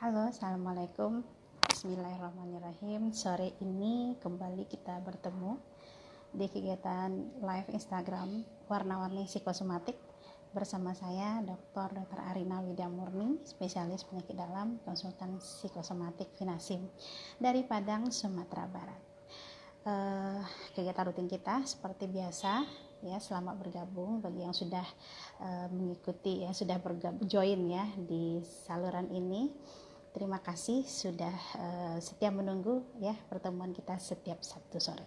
Halo, assalamualaikum. Bismillahirrahmanirrahim. Sore ini kembali kita bertemu di kegiatan live Instagram warna-warni psikosomatik bersama saya Dr. Arina Widyamurni, spesialis penyakit dalam, konsultan psikosomatik Finasim dari Padang, Sumatera Barat. Kegiatan rutin kita seperti biasa ya, selamat bergabung bagi yang sudah mengikuti ya, sudah join ya di saluran ini. Terima kasih sudah setia menunggu ya pertemuan kita setiap Sabtu sore.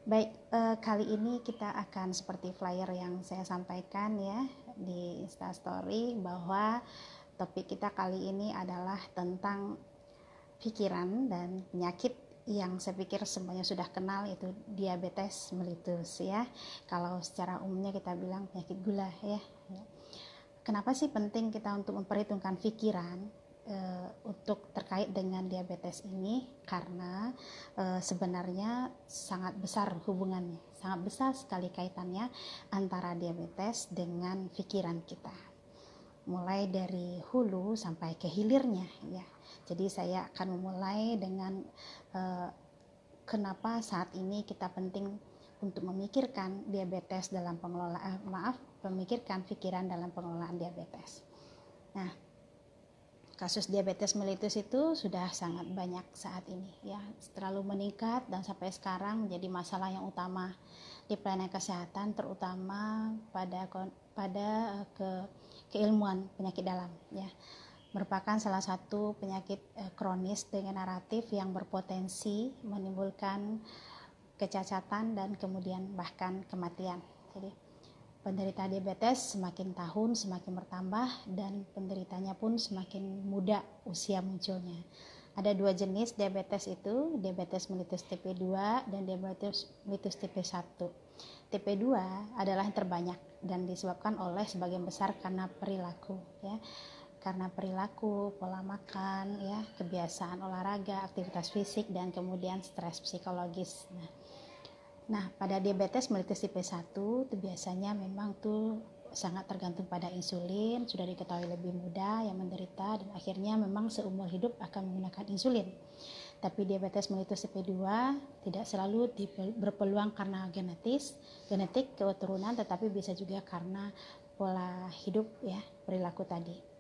Baik, kali ini kita akan seperti flyer yang saya sampaikan ya di Instastory, bahwa topik kita kali ini adalah tentang pikiran dan penyakit yang saya pikir semuanya sudah kenal, yaitu diabetes mellitus ya. Kalau secara umumnya kita bilang penyakit gula ya. Kenapa sih penting kita untuk memperhitungkan pikiran untuk terkait dengan diabetes ini? Karena sebenarnya sangat besar hubungannya, sangat besar sekali kaitannya antara diabetes dengan pikiran kita, mulai dari hulu sampai ke hilirnya ya. Jadi saya akan memulai dengan kenapa saat ini kita penting untuk memikirkan diabetes dalam pengelolaan, memikirkan pikiran dalam pengelolaan diabetes. Nah, kasus diabetes mellitus itu sudah sangat banyak saat ini ya, terlalu meningkat dan sampai sekarang menjadi masalah yang utama di pelayanan kesehatan, terutama pada keilmuan penyakit dalam ya. Merupakan salah satu penyakit kronis degeneratif yang berpotensi menimbulkan kecacatan dan kemudian bahkan kematian. Jadi penderita diabetes semakin tahun semakin bertambah dan penderitanya pun semakin muda usia munculnya. Ada dua jenis diabetes itu, diabetes mellitus tipe 2 dan diabetes mellitus tipe 1. Tipe 2 adalah yang terbanyak dan disebabkan oleh sebagian besar karena perilaku ya. Karena perilaku, pola makan ya, kebiasaan olahraga, aktivitas fisik, dan kemudian stres psikologis. Nah, pada diabetes mellitus tipe 1 itu biasanya memang tuh sangat tergantung pada insulin, sudah diketahui lebih muda yang menderita dan akhirnya memang seumur hidup akan menggunakan insulin. Tapi diabetes mellitus tipe 2 tidak selalu berpeluang karena genetik keturunan, tetapi bisa juga karena pola hidup ya, perilaku tadi.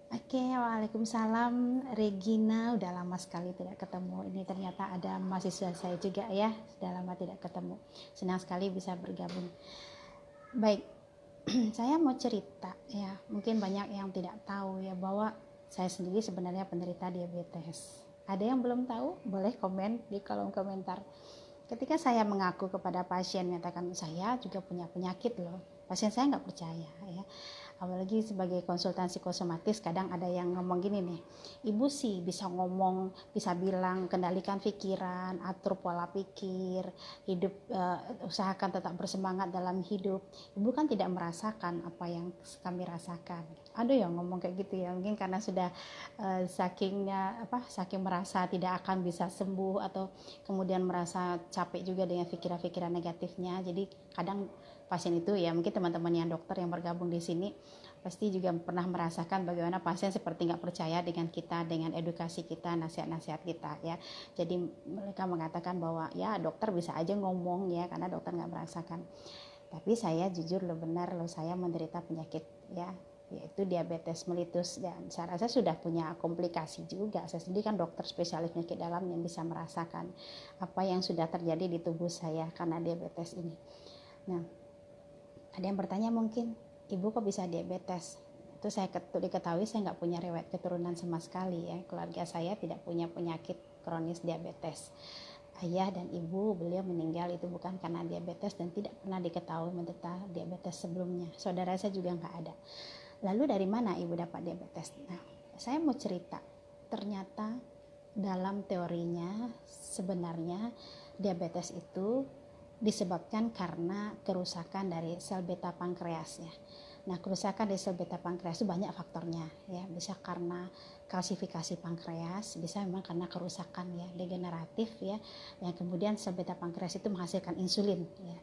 Oke, waalaikumsalam Regina, udah lama sekali tidak ketemu. Ini ternyata ada mahasiswa saya juga ya, sudah lama tidak ketemu. Senang sekali bisa bergabung. Baik, saya mau cerita ya, mungkin banyak yang tidak tahu ya bahwa saya sendiri sebenarnya penderita diabetes. Ada yang belum tahu? Boleh komen di kolom komentar. Ketika saya mengaku kepada pasien, menyatakan saya juga punya penyakit loh, pasien saya nggak percaya ya. Apalagi sebagai konsultan psikosomatis, kadang ada yang ngomong gini nih, ibu sih bisa ngomong, bisa bilang kendalikan pikiran, atur pola pikir, hidup, usahakan tetap bersemangat dalam hidup. Ibu kan tidak merasakan apa yang kami rasakan. Ada yang ngomong kayak gitu ya, mungkin karena sudah saking merasa tidak akan bisa sembuh, atau kemudian merasa capek juga dengan pikiran-pikiran negatifnya. Jadi kadang pasien itu ya, mungkin teman-teman yang dokter yang bergabung di sini pasti juga pernah merasakan bagaimana pasien seperti nggak percaya dengan kita, dengan edukasi kita, nasihat-nasihat kita ya. Jadi mereka mengatakan bahwa ya dokter bisa aja ngomong ya, karena dokter nggak merasakan. Tapi saya jujur saya menderita penyakit ya, yaitu diabetes mellitus, dan saya rasa sudah punya komplikasi juga. Saya sendiri kan dokter spesialis penyakit dalam yang bisa merasakan apa yang sudah terjadi di tubuh saya karena diabetes ini. Nah, ada yang bertanya mungkin, ibu kok bisa diabetes? Itu saya diketahui saya nggak punya riwayat keturunan sama sekali ya. Keluarga saya tidak punya penyakit kronis diabetes. Ayah dan ibu beliau meninggal itu bukan karena diabetes dan tidak pernah diketahui menderita diabetes sebelumnya. Saudara saya juga nggak ada. Lalu dari mana ibu dapat diabetes? Nah, saya mau cerita. Ternyata dalam teorinya sebenarnya diabetes itu disebabkan karena kerusakan dari sel beta pankreas ya. Nah, kerusakan dari sel beta pankreas itu banyak faktornya ya. Bisa karena kalsifikasi pankreas, bisa memang karena kerusakan ya degeneratif ya, yang kemudian sel beta pankreas itu menghasilkan insulin ya.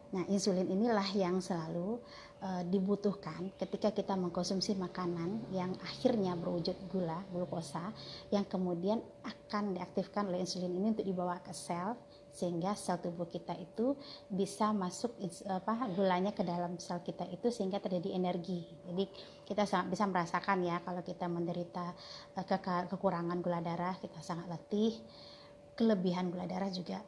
Nah, insulin inilah yang selalu dibutuhkan ketika kita mengkonsumsi makanan yang akhirnya berwujud gula, glukosa, yang kemudian akan diaktifkan oleh insulin ini untuk dibawa ke sel, sehingga sel tubuh kita itu bisa masuk gulanya ke dalam sel kita itu, sehingga terjadi energi. Jadi kita sangat bisa merasakan ya, kalau kita menderita kekurangan gula darah, kita sangat letih. Kelebihan gula darah juga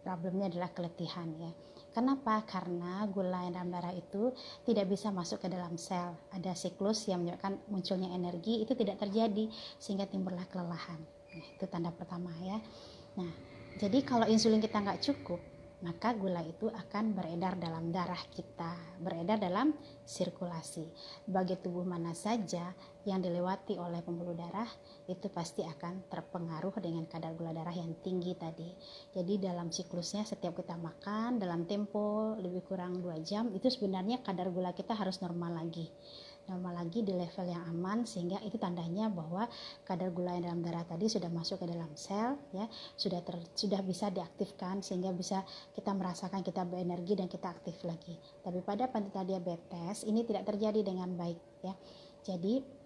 problemnya adalah keletihan ya. Kenapa? Karena gula yang dalam darah itu tidak bisa masuk ke dalam sel. Ada siklus yang menyebabkan munculnya energi, itu tidak terjadi, sehingga timbullah kelelahan. Nah, itu tanda pertama ya. Nah, jadi kalau insulin kita nggak cukup, maka gula itu akan beredar dalam darah kita, beredar dalam sirkulasi. Bagi tubuh mana saja yang dilewati oleh pembuluh darah, itu pasti akan terpengaruh dengan kadar gula darah yang tinggi tadi. Jadi dalam siklusnya, setiap kita makan dalam tempo lebih kurang 2 jam, itu sebenarnya kadar gula kita harus normal lagi di level yang aman, sehingga itu tandanya bahwa kadar gula yang dalam darah tadi sudah masuk ke dalam sel ya, sudah bisa diaktifkan, sehingga bisa kita merasakan kita berenergi dan kita aktif lagi. Tapi pada penderita diabetes ini tidak terjadi dengan baik ya. Jadi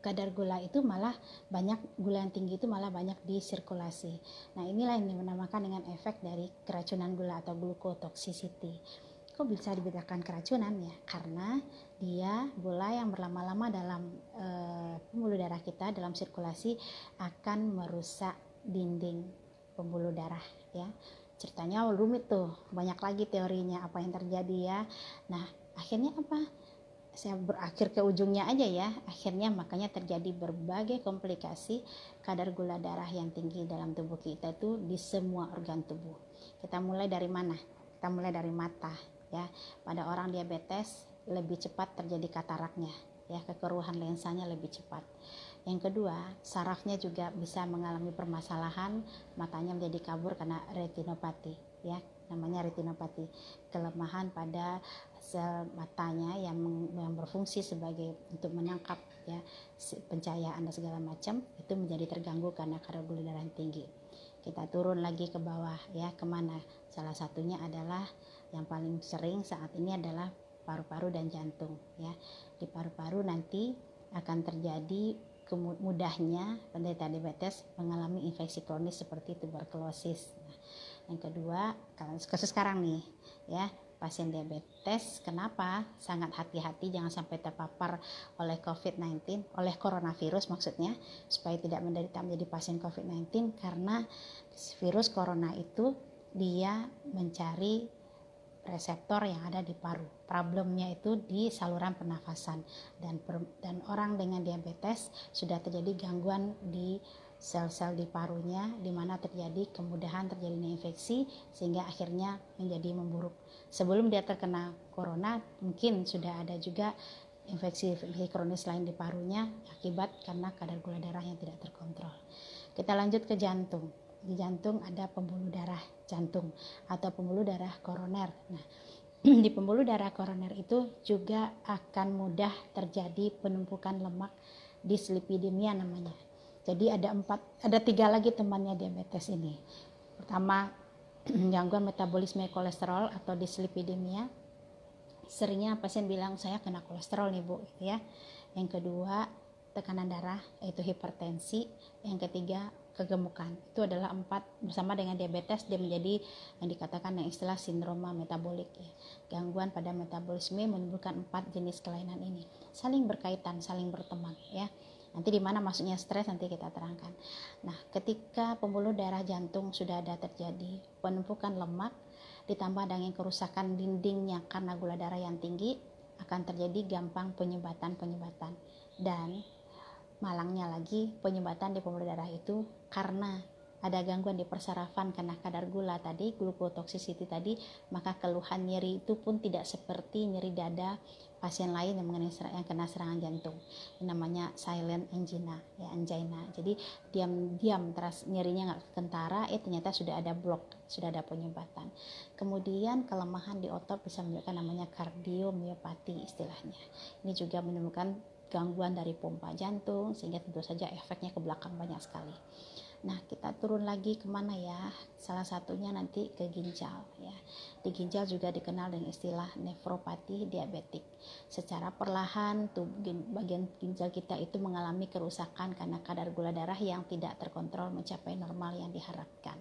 kadar gula itu malah banyak, gula yang tinggi itu malah banyak di sirkulasi. Nah, inilah yang dinamakan dengan efek dari keracunan gula atau glucotoxicity. Kok bisa dibedakan keracunan ya? Karena dia gula yang berlama-lama dalam pembuluh darah kita, dalam sirkulasi, akan merusak dinding pembuluh darah ya. Ceritanya rumit tuh, banyak lagi teorinya apa yang terjadi ya. Nah, akhirnya apa? Saya berakhir ke ujungnya aja ya. Akhirnya makanya terjadi berbagai komplikasi kadar gula darah yang tinggi dalam tubuh kita itu di semua organ tubuh. Kita mulai dari mana? Kita mulai dari mata ya. Pada orang diabetes lebih cepat terjadi kataraknya ya, kekeruhan lensanya lebih cepat. Yang kedua, sarafnya juga bisa mengalami permasalahan, matanya menjadi kabur karena retinopati ya, namanya retinopati, kelemahan pada sel matanya yang berfungsi sebagai untuk menangkap ya pencahayaan dan segala macam, itu menjadi terganggu karena kadar gula darah yang tinggi. Kita turun lagi ke bawah ya, kemana? Salah satunya adalah yang paling sering saat ini adalah paru-paru dan jantung ya. Di paru-paru nanti akan terjadi mudahnya penderita diabetes mengalami infeksi kronis seperti tuberkulosis. Nah, yang kedua, kasus sekarang nih ya, pasien diabetes kenapa sangat hati-hati jangan sampai terpapar oleh COVID-19, oleh coronavirus maksudnya, supaya tidak menderita menjadi pasien COVID-19, karena virus corona itu dia mencari reseptor yang ada di paru. Problemnya itu di saluran pernafasan, dan orang dengan diabetes sudah terjadi gangguan di sel-sel di parunya, di mana terjadi kemudahan terjadinya infeksi, sehingga akhirnya menjadi memburuk. Sebelum dia terkena corona, mungkin sudah ada juga infeksi kronis lain di parunya akibat karena kadar gula darah yang tidak terkontrol. Kita lanjut ke jantung. Di jantung ada pembuluh darah jantung atau pembuluh darah koroner. Nah, di pembuluh darah koroner itu juga akan mudah terjadi penumpukan lemak, dislipidemia namanya. Jadi ada 3 lagi temannya diabetes ini. Pertama, gangguan metabolisme kolesterol atau dislipidemia. Seringnya pasien bilang saya kena kolesterol nih Bu, gitu ya. Yang kedua, tekanan darah yaitu hipertensi. Yang ketiga, kegemukan. Itu adalah 4 bersama dengan diabetes, dia menjadi yang dikatakan yang istilah sindroma metabolik ya. Gangguan pada metabolisme menimbulkan 4 jenis kelainan ini. Saling berkaitan, saling berteman ya. Nanti di mana masuknya stres nanti kita terangkan. Nah, ketika pembuluh darah jantung sudah ada terjadi penumpukan lemak ditambah dengan kerusakan dindingnya karena gula darah yang tinggi, akan terjadi gampang penyumbatan, dan malangnya lagi penyumbatan di pembuluh darah itu karena ada gangguan di persarafan karena kadar gula tadi, glucotoxicity tadi, maka keluhan nyeri itu pun tidak seperti nyeri dada pasien lain yang kena serangan jantung. Ini namanya silent angina ya, angina. Jadi diam terus nyerinya nggak kentara, ternyata sudah ada blok, sudah ada penyumbatan. Kemudian kelemahan di otot bisa menyebabkan namanya kardiomiopati istilahnya. Ini juga menemukan gangguan dari pompa jantung, sehingga tentu saja efeknya ke belakang banyak sekali. Nah, kita turun lagi kemana ya? Salah satunya nanti ke ginjal ya. Di neuropati ginjal juga dikenal dengan istilah nefropati diabetik. Secara perlahan bagian ginjal kita itu mengalami kerusakan karena kadar gula darah yang tidak terkontrol mencapai normal yang diharapkan.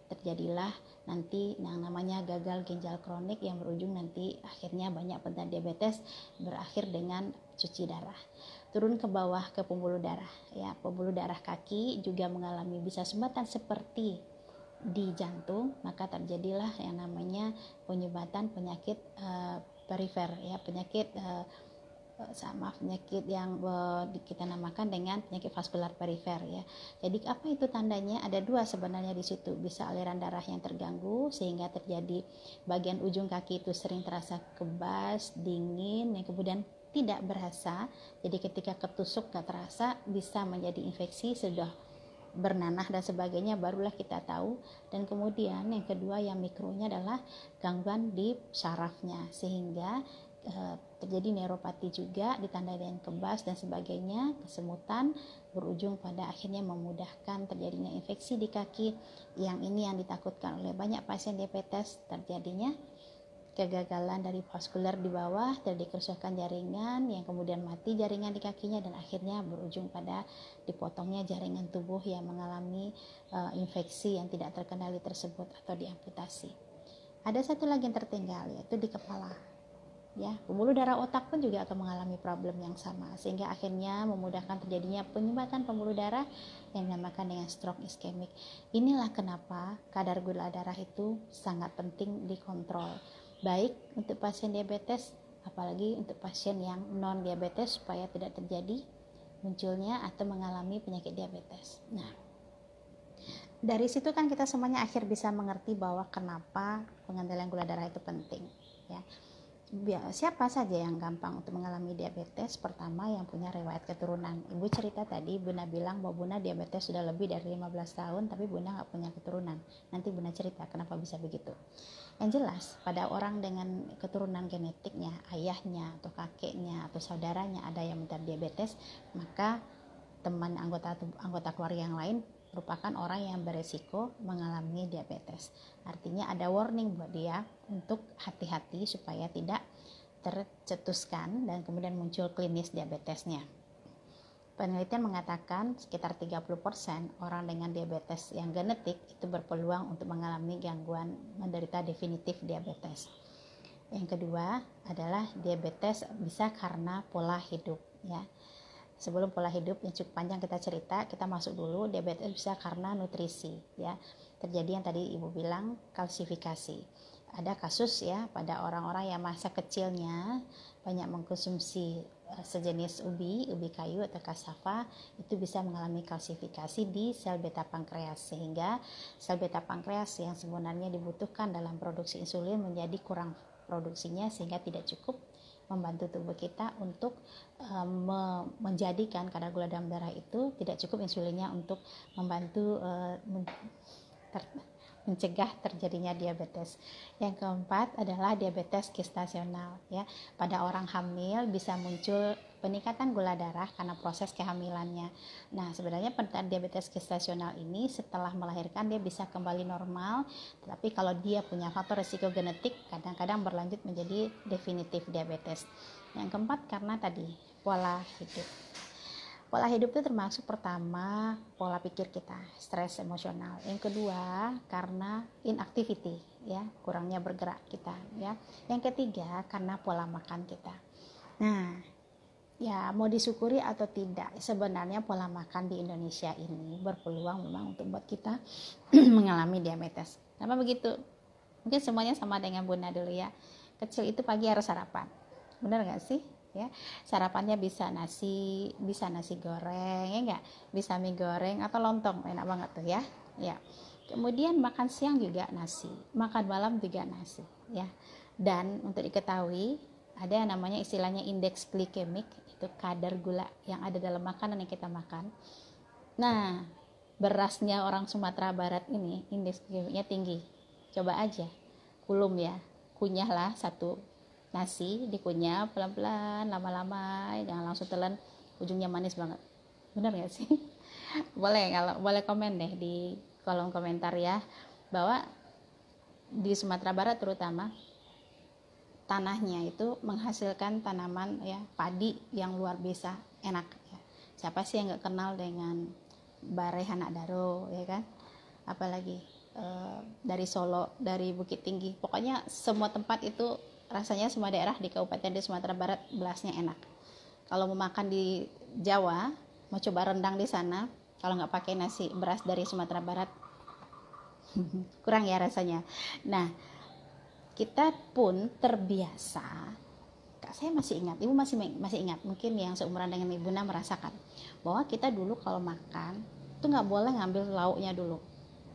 Terjadilah nanti yang namanya gagal ginjal kronik yang berujung nanti akhirnya banyak penderita diabetes berakhir dengan cuci darah. Turun ke bawah ke pembuluh darah, ya, pembuluh darah kaki juga mengalami bisa sumbatan seperti di jantung, maka terjadilah yang namanya penyumbatan penyakit perifer, ya, penyakit penyakit yang kita namakan dengan penyakit vaskular perifer, ya. Jadi apa itu tandanya? Ada dua sebenarnya di situ. Bisa aliran darah yang terganggu sehingga terjadi bagian ujung kaki itu sering terasa kebas, dingin, yang kemudian tidak berasa. Jadi ketika ketusuk gak terasa, bisa menjadi infeksi, sudah bernanah dan sebagainya, barulah kita tahu. Dan kemudian yang kedua yang mikronya adalah gangguan di sarafnya, sehingga terjadi neuropati juga ditandai dengan kebas dan sebagainya, kesemutan, berujung pada akhirnya memudahkan terjadinya infeksi di kaki. Yang ini yang ditakutkan oleh banyak pasien diabetes, terjadinya kegagalan dari vaskuler di bawah, terjadi kerusakan jaringan yang kemudian mati jaringan di kakinya dan akhirnya berujung pada dipotongnya jaringan tubuh yang mengalami infeksi yang tidak terkendali tersebut atau diamputasi. Ada satu lagi yang tertinggal, yaitu di kepala, ya. Pembuluh darah otak pun juga akan mengalami problem yang sama, sehingga akhirnya memudahkan terjadinya penyumbatan pembuluh darah yang dinamakan dengan stroke iskemik. Inilah kenapa kadar gula darah itu sangat penting dikontrol, baik untuk pasien diabetes apalagi untuk pasien yang non diabetes, supaya tidak terjadi munculnya atau mengalami penyakit diabetes. Nah, dari situ kan kita semuanya akhir bisa mengerti bahwa kenapa pengendalian gula darah itu penting, ya. Siapa saja yang gampang untuk mengalami diabetes? Pertama, yang punya riwayat keturunan. Ibu cerita tadi, Bunda bilang bahwa Bunda diabetes sudah lebih dari 15 tahun, tapi Bunda nggak punya keturunan. Nanti Bunda cerita kenapa bisa begitu. Yang jelas, pada orang dengan keturunan genetiknya, ayahnya atau kakeknya atau saudaranya ada yang menderita diabetes, maka teman anggota keluarga yang lain merupakan orang yang beresiko mengalami diabetes. Artinya ada warning buat dia untuk hati-hati supaya tidak tercetuskan dan kemudian muncul klinis diabetesnya. Penelitian mengatakan sekitar 30% orang dengan diabetes yang genetik itu berpeluang untuk mengalami gangguan menderita definitif diabetes. Yang kedua adalah diabetes bisa karena pola hidup, ya. Sebelum pola hidup yang cukup panjang kita cerita, kita masuk dulu. Diabetes bisa karena nutrisi, ya. Terjadi yang tadi Ibu bilang, kalsifikasi. Ada kasus, ya, pada orang-orang yang masa kecilnya banyak mengkonsumsi sejenis ubi kayu atau cassava, itu bisa mengalami kalsifikasi di sel beta pankreas, sehingga sel beta pankreas yang sebenarnya dibutuhkan dalam produksi insulin menjadi kurang produksinya, sehingga tidak cukup membantu tubuh kita untuk menjadikan kadar gula dalam darah itu, tidak cukup insulinnya untuk membantu mencegah terjadinya diabetes. Yang keempat adalah diabetes gestasional, ya. Pada orang hamil bisa muncul peningkatan gula darah karena proses kehamilannya. Nah, sebenarnya penderita diabetes gestasional ini setelah melahirkan dia bisa kembali normal, tetapi kalau dia punya faktor risiko genetik kadang-kadang berlanjut menjadi definitif diabetes. Yang keempat karena tadi pola hidup. Pola hidup itu termasuk pertama pola pikir kita, stres emosional. Yang kedua karena inactivity, ya, kurangnya bergerak kita, ya. Yang ketiga karena pola makan kita. Nah, ya, mau disyukuri atau tidak, sebenarnya pola makan di Indonesia ini berpeluang memang untuk buat kita mengalami diabetes. Kenapa begitu? Mungkin semuanya sama dengan Bunda dulu, ya. Kecil itu pagi harus sarapan, benar nggak sih? Ya, sarapannya bisa nasi goreng, ya enggak, bisa mie goreng atau lontong, enak banget tuh, ya. Ya, kemudian makan siang juga nasi, makan malam juga nasi, ya. Dan untuk diketahui ada yang namanya istilahnya indeks glikemik, itu kadar gula yang ada dalam makanan yang kita makan. Nah, berasnya orang Sumatera Barat ini indeks glikemiknya tinggi. Coba aja kulum, ya, kunyahlah satu nasi, dikunyah pelan-pelan, lama-lama, jangan langsung telan, ujungnya manis banget. Benar gak sih? Boleh komen deh di kolom komentar, ya, bahwa di Sumatera Barat terutama, tanahnya itu menghasilkan tanaman ya padi yang luar biasa enak ya. Siapa sih yang nggak kenal dengan Bare Hanak Daro ya kan, apalagi dari Solo, dari Bukit Tinggi, pokoknya semua tempat itu rasanya semua daerah di Kabupaten di Sumatera Barat belasnya enak. Kalau mau makan di Jawa, mau coba rendang di sana, kalau nggak pakai nasi beras dari Sumatera Barat kurang ya rasanya. Nah, kita pun terbiasa. Kak, saya masih ingat, ibu masih ingat, mungkin yang seumuran dengan ibu merasakan bahwa kita dulu kalau makan itu nggak boleh ngambil lauknya dulu.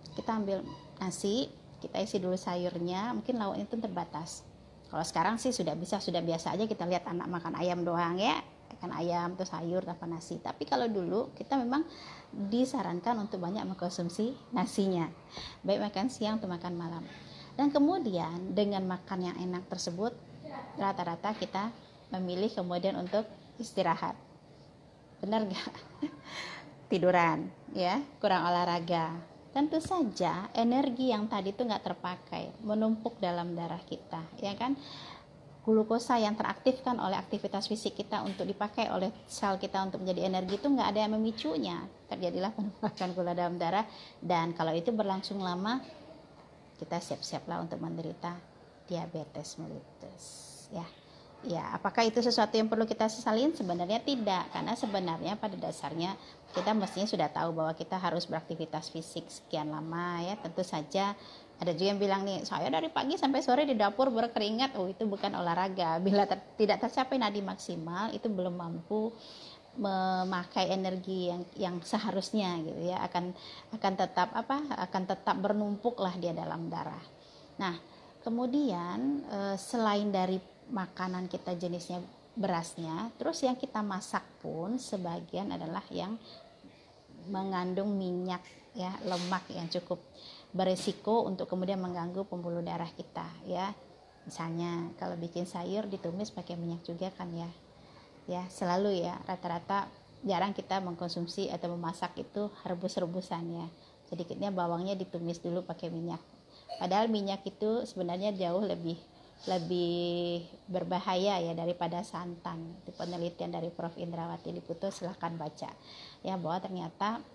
Kita ambil nasi, kita isi dulu sayurnya, mungkin lauknya itu terbatas. Kalau sekarang sih sudah biasa aja kita lihat anak makan ayam doang ya, makan ayam terus sayur tanpa nasi. Tapi kalau dulu kita memang disarankan untuk banyak mengkonsumsi nasinya, baik makan siang atau makan malam. Dan kemudian dengan makan yang enak tersebut, rata-rata kita memilih kemudian untuk istirahat. Benar gak? Tiduran ya, kurang olahraga. Tentu saja energi yang tadi itu nggak terpakai, menumpuk dalam darah kita ya kan. Glukosa yang teraktifkan oleh aktivitas fisik kita untuk dipakai oleh sel kita untuk menjadi energi itu nggak ada yang memicunya, terjadilah penumpukan gula dalam darah. Dan kalau itu berlangsung lama, kita siap-siaplah untuk menderita diabetes mellitus ya. Ya, apakah itu sesuatu yang perlu kita sesalin? Sebenarnya tidak, karena sebenarnya pada dasarnya kita mestinya sudah tahu bahwa kita harus beraktivitas fisik sekian lama ya. Tentu saja ada juga yang bilang nih, saya dari pagi sampai sore di dapur berkeringat. Oh, itu bukan olahraga. Bila tidak tercapai nadi maksimal, itu belum mampu memakai energi yang seharusnya gitu ya, akan tetap bernumpuk lah dia dalam darah. Nah, kemudian selain dari makanan kita jenisnya berasnya, terus yang kita masak pun sebagian adalah yang mengandung minyak ya, lemak yang cukup beresiko untuk kemudian mengganggu pembuluh darah kita ya. Misalnya kalau bikin sayur ditumis pakai minyak juga kan ya. Ya, selalu ya, rata-rata jarang kita mengkonsumsi atau memasak itu rebus-rebusan ya. Sedikitnya bawangnya ditumis dulu pakai minyak. Padahal minyak itu sebenarnya jauh lebih berbahaya ya daripada santan. Itu penelitian dari Prof. Indrawati Liputo, silahkan baca ya, bahwa ternyata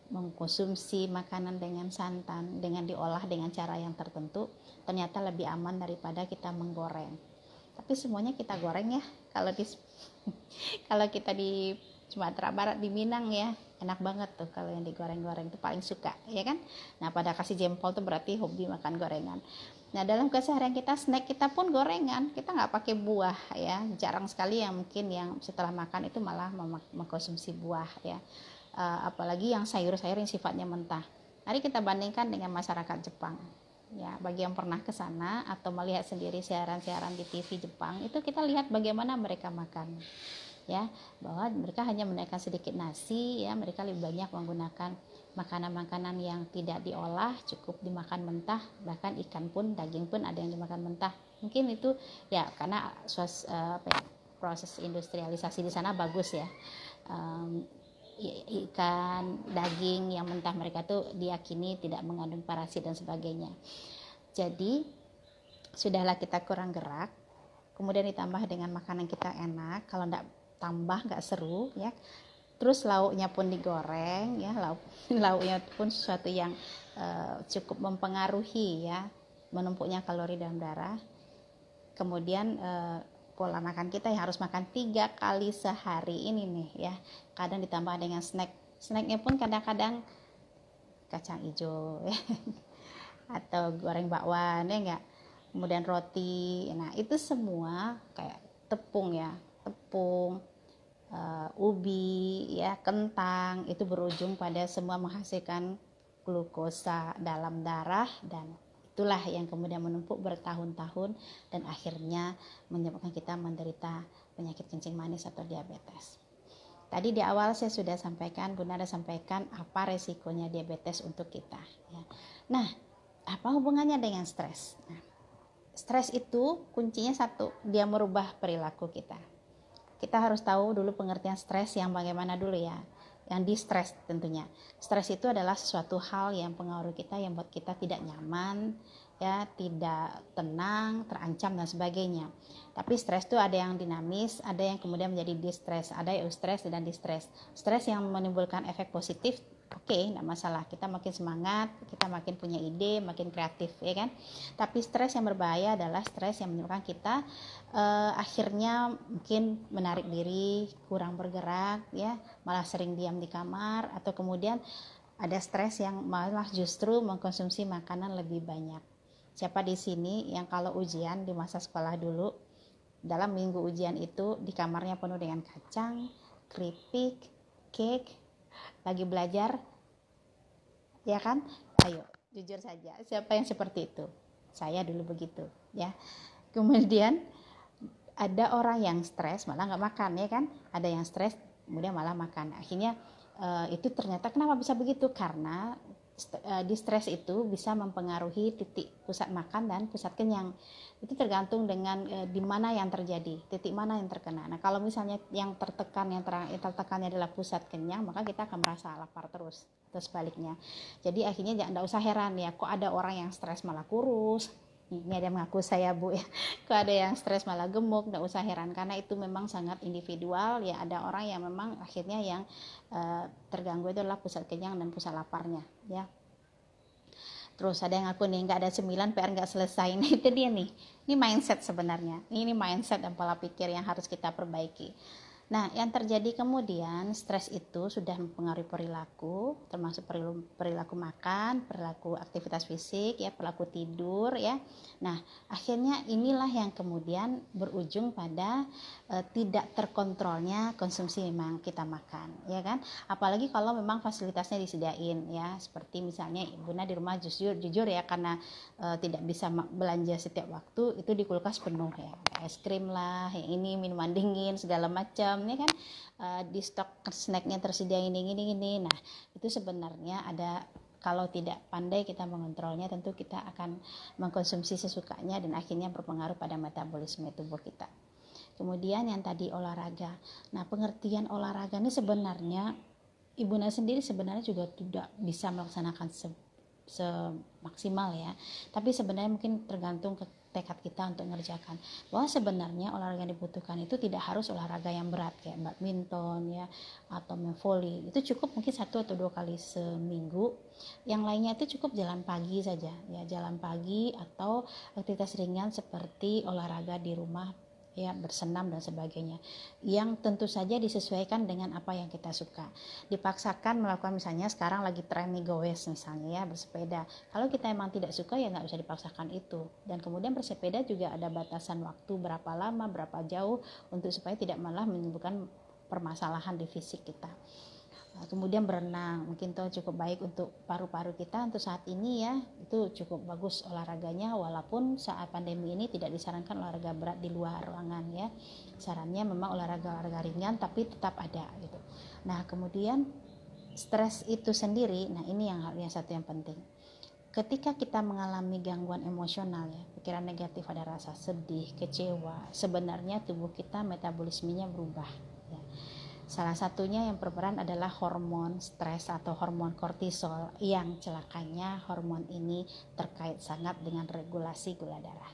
mengkonsumsi makanan dengan santan, dengan diolah dengan cara yang tertentu, ternyata lebih aman daripada kita menggoreng. Tapi semuanya kita goreng ya. Kalau kita di Sumatera Barat, di Minang ya, enak banget tuh kalau yang digoreng-goreng, itu paling suka ya kan. Nah, pada kasih jempol tuh berarti hobi makan gorengan. Nah, dalam keseharian kita, snack kita pun gorengan. Kita nggak pakai buah ya. Jarang sekali yang mungkin yang setelah makan itu malah mengkonsumsi buah ya. Apalagi yang sayur-sayur yang sifatnya mentah. Mari kita bandingkan dengan masyarakat Jepang. Ya, bagi yang pernah ke sana atau melihat sendiri siaran-siaran di TV Jepang, itu kita lihat bagaimana mereka makan. Ya, bahwa mereka hanya menaikkan sedikit nasi ya, mereka lebih banyak menggunakan makanan-makanan yang tidak diolah, cukup dimakan mentah, bahkan ikan pun, daging pun ada yang dimakan mentah. Mungkin itu ya karena proses industrialisasi di sana bagus ya. Ikan, daging yang mentah mereka tuh diyakini tidak mengandung parasit dan sebagainya. Jadi sudahlah kita kurang gerak, kemudian ditambah dengan makanan kita enak, kalau enggak tambah nggak seru ya. Terus lauknya pun digoreng ya, lauknya pun sesuatu yang cukup mempengaruhi ya, menumpuknya kalori dalam darah. Kemudian pola makan kita yang harus makan 3 kali sehari ini nih ya, kadang ditambah dengan snacknya pun kadang-kadang kacang hijau ya. Atau goreng bakwan ya enggak, kemudian roti. Nah, itu semua kayak tepung ya, ubi ya, kentang, itu berujung pada semua menghasilkan glukosa dalam darah, dan itulah yang kemudian menumpuk bertahun-tahun dan akhirnya menyebabkan kita menderita penyakit kencing manis atau diabetes. Tadi di awal saya sudah sampaikan, Bunda ada sampaikan apa resikonya diabetes untuk kita ya. Nah, apa hubungannya dengan stres? Nah, stres itu kuncinya satu, dia merubah perilaku kita. Kita harus tahu dulu pengertian stres yang bagaimana dulu ya. yang di-stres tentunya. Stres itu adalah sesuatu hal yang pengaruh kita, yang buat kita tidak nyaman, ya, tidak tenang, terancam dan sebagainya. Tapi stres itu ada yang dinamis, ada yang kemudian menjadi di-stres, ada eustress dan di-stres. Stres yang menimbulkan efek positif, oke, enggak masalah. Kita makin semangat, kita makin punya ide, makin kreatif, ya kan? Tapi stres yang berbahaya adalah stres yang menyebabkan kita akhirnya mungkin menarik diri, kurang bergerak, ya, malah sering diam di kamar, atau kemudian ada stres yang malah justru mengkonsumsi makanan lebih banyak. Siapa di sini yang kalau ujian di masa sekolah dulu, dalam minggu ujian itu di kamarnya penuh dengan kacang, keripik, cake, lagi belajar, ya kan? Ayo, jujur saja, siapa yang seperti itu? Saya dulu begitu, ya. Kemudian ada orang yang stres malah nggak makan, ya kan? Ada yang stres kemudian malah makan. Akhirnya itu ternyata kenapa bisa begitu? Karena di stres itu bisa mempengaruhi titik pusat makan dan pusat kenyang. Itu tergantung dengan di mana yang terjadi, titik mana yang terkena. Nah, kalau misalnya yang tertekannya adalah pusat kenyang, maka kita akan merasa lapar terus sebaliknya. Jadi akhirnya jangan usah heran ya, kok ada orang yang stres malah kurus. Ini ada yang mengaku saya, Bu, ya. Kok ada yang stres malah gemuk, nggak usah heran, karena itu memang sangat individual ya. Ada orang yang memang akhirnya yang terganggu itu adalah pusat kenyang dan pusat laparnya, ya. Terus ada yang aku nih, nggak ada 9 PR nggak selesai. Nah, itu dia nih, ini mindset sebenarnya, ini mindset dan pola pikir yang harus kita perbaiki. Nah, yang terjadi kemudian stres itu sudah mempengaruhi perilaku, termasuk perilaku makan, perilaku aktivitas fisik, ya, perilaku tidur, ya. Nah, akhirnya inilah yang kemudian berujung pada tidak terkontrolnya konsumsi memang kita makan, ya kan? Apalagi kalau memang fasilitasnya disediain, ya, seperti misalnya Bunda di rumah jujur ya, karena tidak bisa belanja setiap waktu, itu di kulkas penuh, ya, es krim lah, yang ini minuman dingin segala macam, ya kan, di stok snacknya tersedia ini. Nah, itu sebenarnya ada, kalau tidak pandai kita mengontrolnya, tentu kita akan mengkonsumsi sesukanya dan akhirnya berpengaruh pada metabolisme tubuh kita. Kemudian yang tadi olahraga. Nah, pengertian olahraga ini sebenarnya Ibunda sendiri sebenarnya juga tidak bisa melaksanakan semaksimal, ya. Tapi sebenarnya mungkin tergantung ke tekad kita untuk mengerjakan, bahwa sebenarnya olahraga yang dibutuhkan itu tidak harus olahraga yang berat kayak badminton, ya, atau volley. Itu cukup mungkin 1 atau 2 kali seminggu. Yang lainnya itu cukup jalan pagi saja, ya, jalan pagi atau aktivitas ringan seperti olahraga di rumah, ya, bersenam dan sebagainya, yang tentu saja disesuaikan dengan apa yang kita suka. Dipaksakan melakukan, misalnya sekarang lagi tren nih goes misalnya, ya, bersepeda. Kalau kita emang tidak suka, ya nggak usah dipaksakan itu. Dan kemudian bersepeda juga ada batasan waktu, berapa lama, berapa jauh, untuk supaya tidak malah menimbulkan permasalahan di fisik kita. Kemudian berenang, mungkin itu cukup baik untuk paru-paru kita untuk saat ini, ya. Itu cukup bagus olahraganya, walaupun saat pandemi ini tidak disarankan olahraga berat di luar ruangan, ya. Sarannya memang olahraga ringan tapi tetap ada gitu. Nah, kemudian stres itu sendiri, nah ini yang satu yang penting. Ketika kita mengalami gangguan emosional, ya, pikiran negatif, ada rasa sedih, kecewa, sebenarnya tubuh kita metabolismenya berubah, ya. Salah satunya yang berperan adalah hormon stres atau hormon kortisol, yang celakanya hormon ini terkait sangat dengan regulasi gula darah.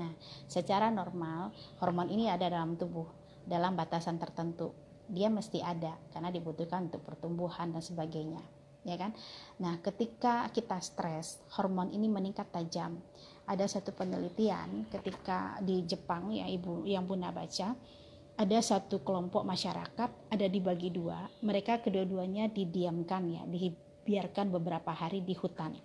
Nah, secara normal hormon ini ada dalam tubuh dalam batasan tertentu. Dia mesti ada karena dibutuhkan untuk pertumbuhan dan sebagainya, ya kan? Nah, ketika kita stres, hormon ini meningkat tajam. Ada satu penelitian ketika di Jepang, ya, Ibu yang Bunda baca, ada satu kelompok masyarakat ada dibagi 2. Mereka kedua-duanya didiamkan, ya, dibiarkan beberapa hari di hutan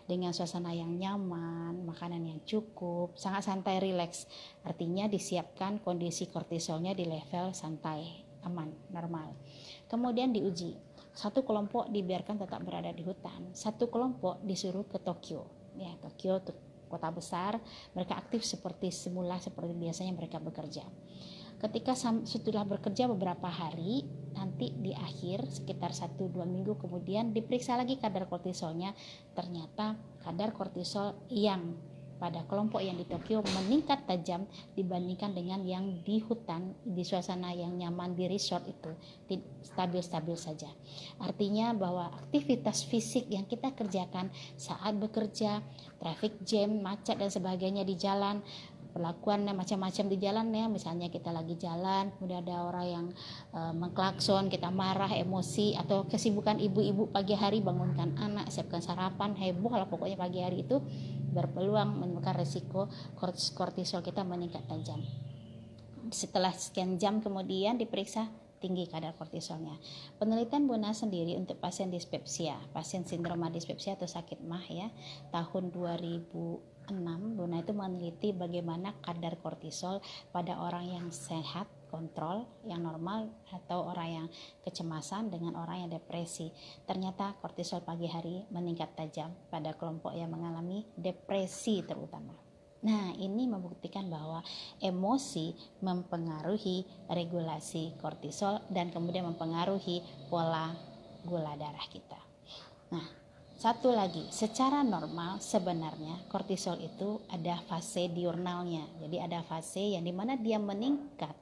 dengan suasana yang nyaman, makanan yang cukup, sangat santai, rileks. Artinya disiapkan kondisi kortisolnya di level santai, aman, normal. Kemudian diuji. Satu kelompok dibiarkan tetap berada di hutan, satu kelompok disuruh ke Tokyo, ya, Tokyo itu kota besar. Mereka aktif seperti semula, seperti biasanya mereka bekerja. Ketika setelah bekerja beberapa hari, nanti di akhir sekitar 1-2 minggu kemudian diperiksa lagi kadar kortisolnya. Ternyata kadar kortisol yang pada kelompok yang di Tokyo meningkat tajam dibandingkan dengan yang di hutan, di suasana yang nyaman di resort itu stabil-stabil saja. Artinya bahwa aktivitas fisik yang kita kerjakan saat bekerja, traffic jam, macet dan sebagainya di jalan, perlakuan macam-macam di jalan ya, misalnya kita lagi jalan kemudian ada orang yang mengklakson, kita marah, emosi, atau kesibukan ibu-ibu pagi hari bangunkan anak, siapkan sarapan, heboh lah pokoknya pagi hari itu berpeluang menimbulkan resiko kortisol kita meningkat tajam. Setelah sekian jam kemudian diperiksa tinggi kadar kortisolnya. Penelitian Buna sendiri untuk pasien dispepsia, pasien sindroma dispepsia atau sakit MAH ya, tahun 2006 Buna itu meneliti bagaimana kadar kortisol pada orang yang sehat, kontrol, yang normal, atau orang yang kecemasan dengan orang yang depresi. Ternyata kortisol pagi hari meningkat tajam pada kelompok yang mengalami depresi terutama. Nah, ini membuktikan bahwa emosi mempengaruhi regulasi kortisol dan kemudian mempengaruhi pola gula darah kita. Nah, satu lagi, secara normal sebenarnya kortisol itu ada fase diurnalnya. Jadi ada fase yang dimana dia meningkat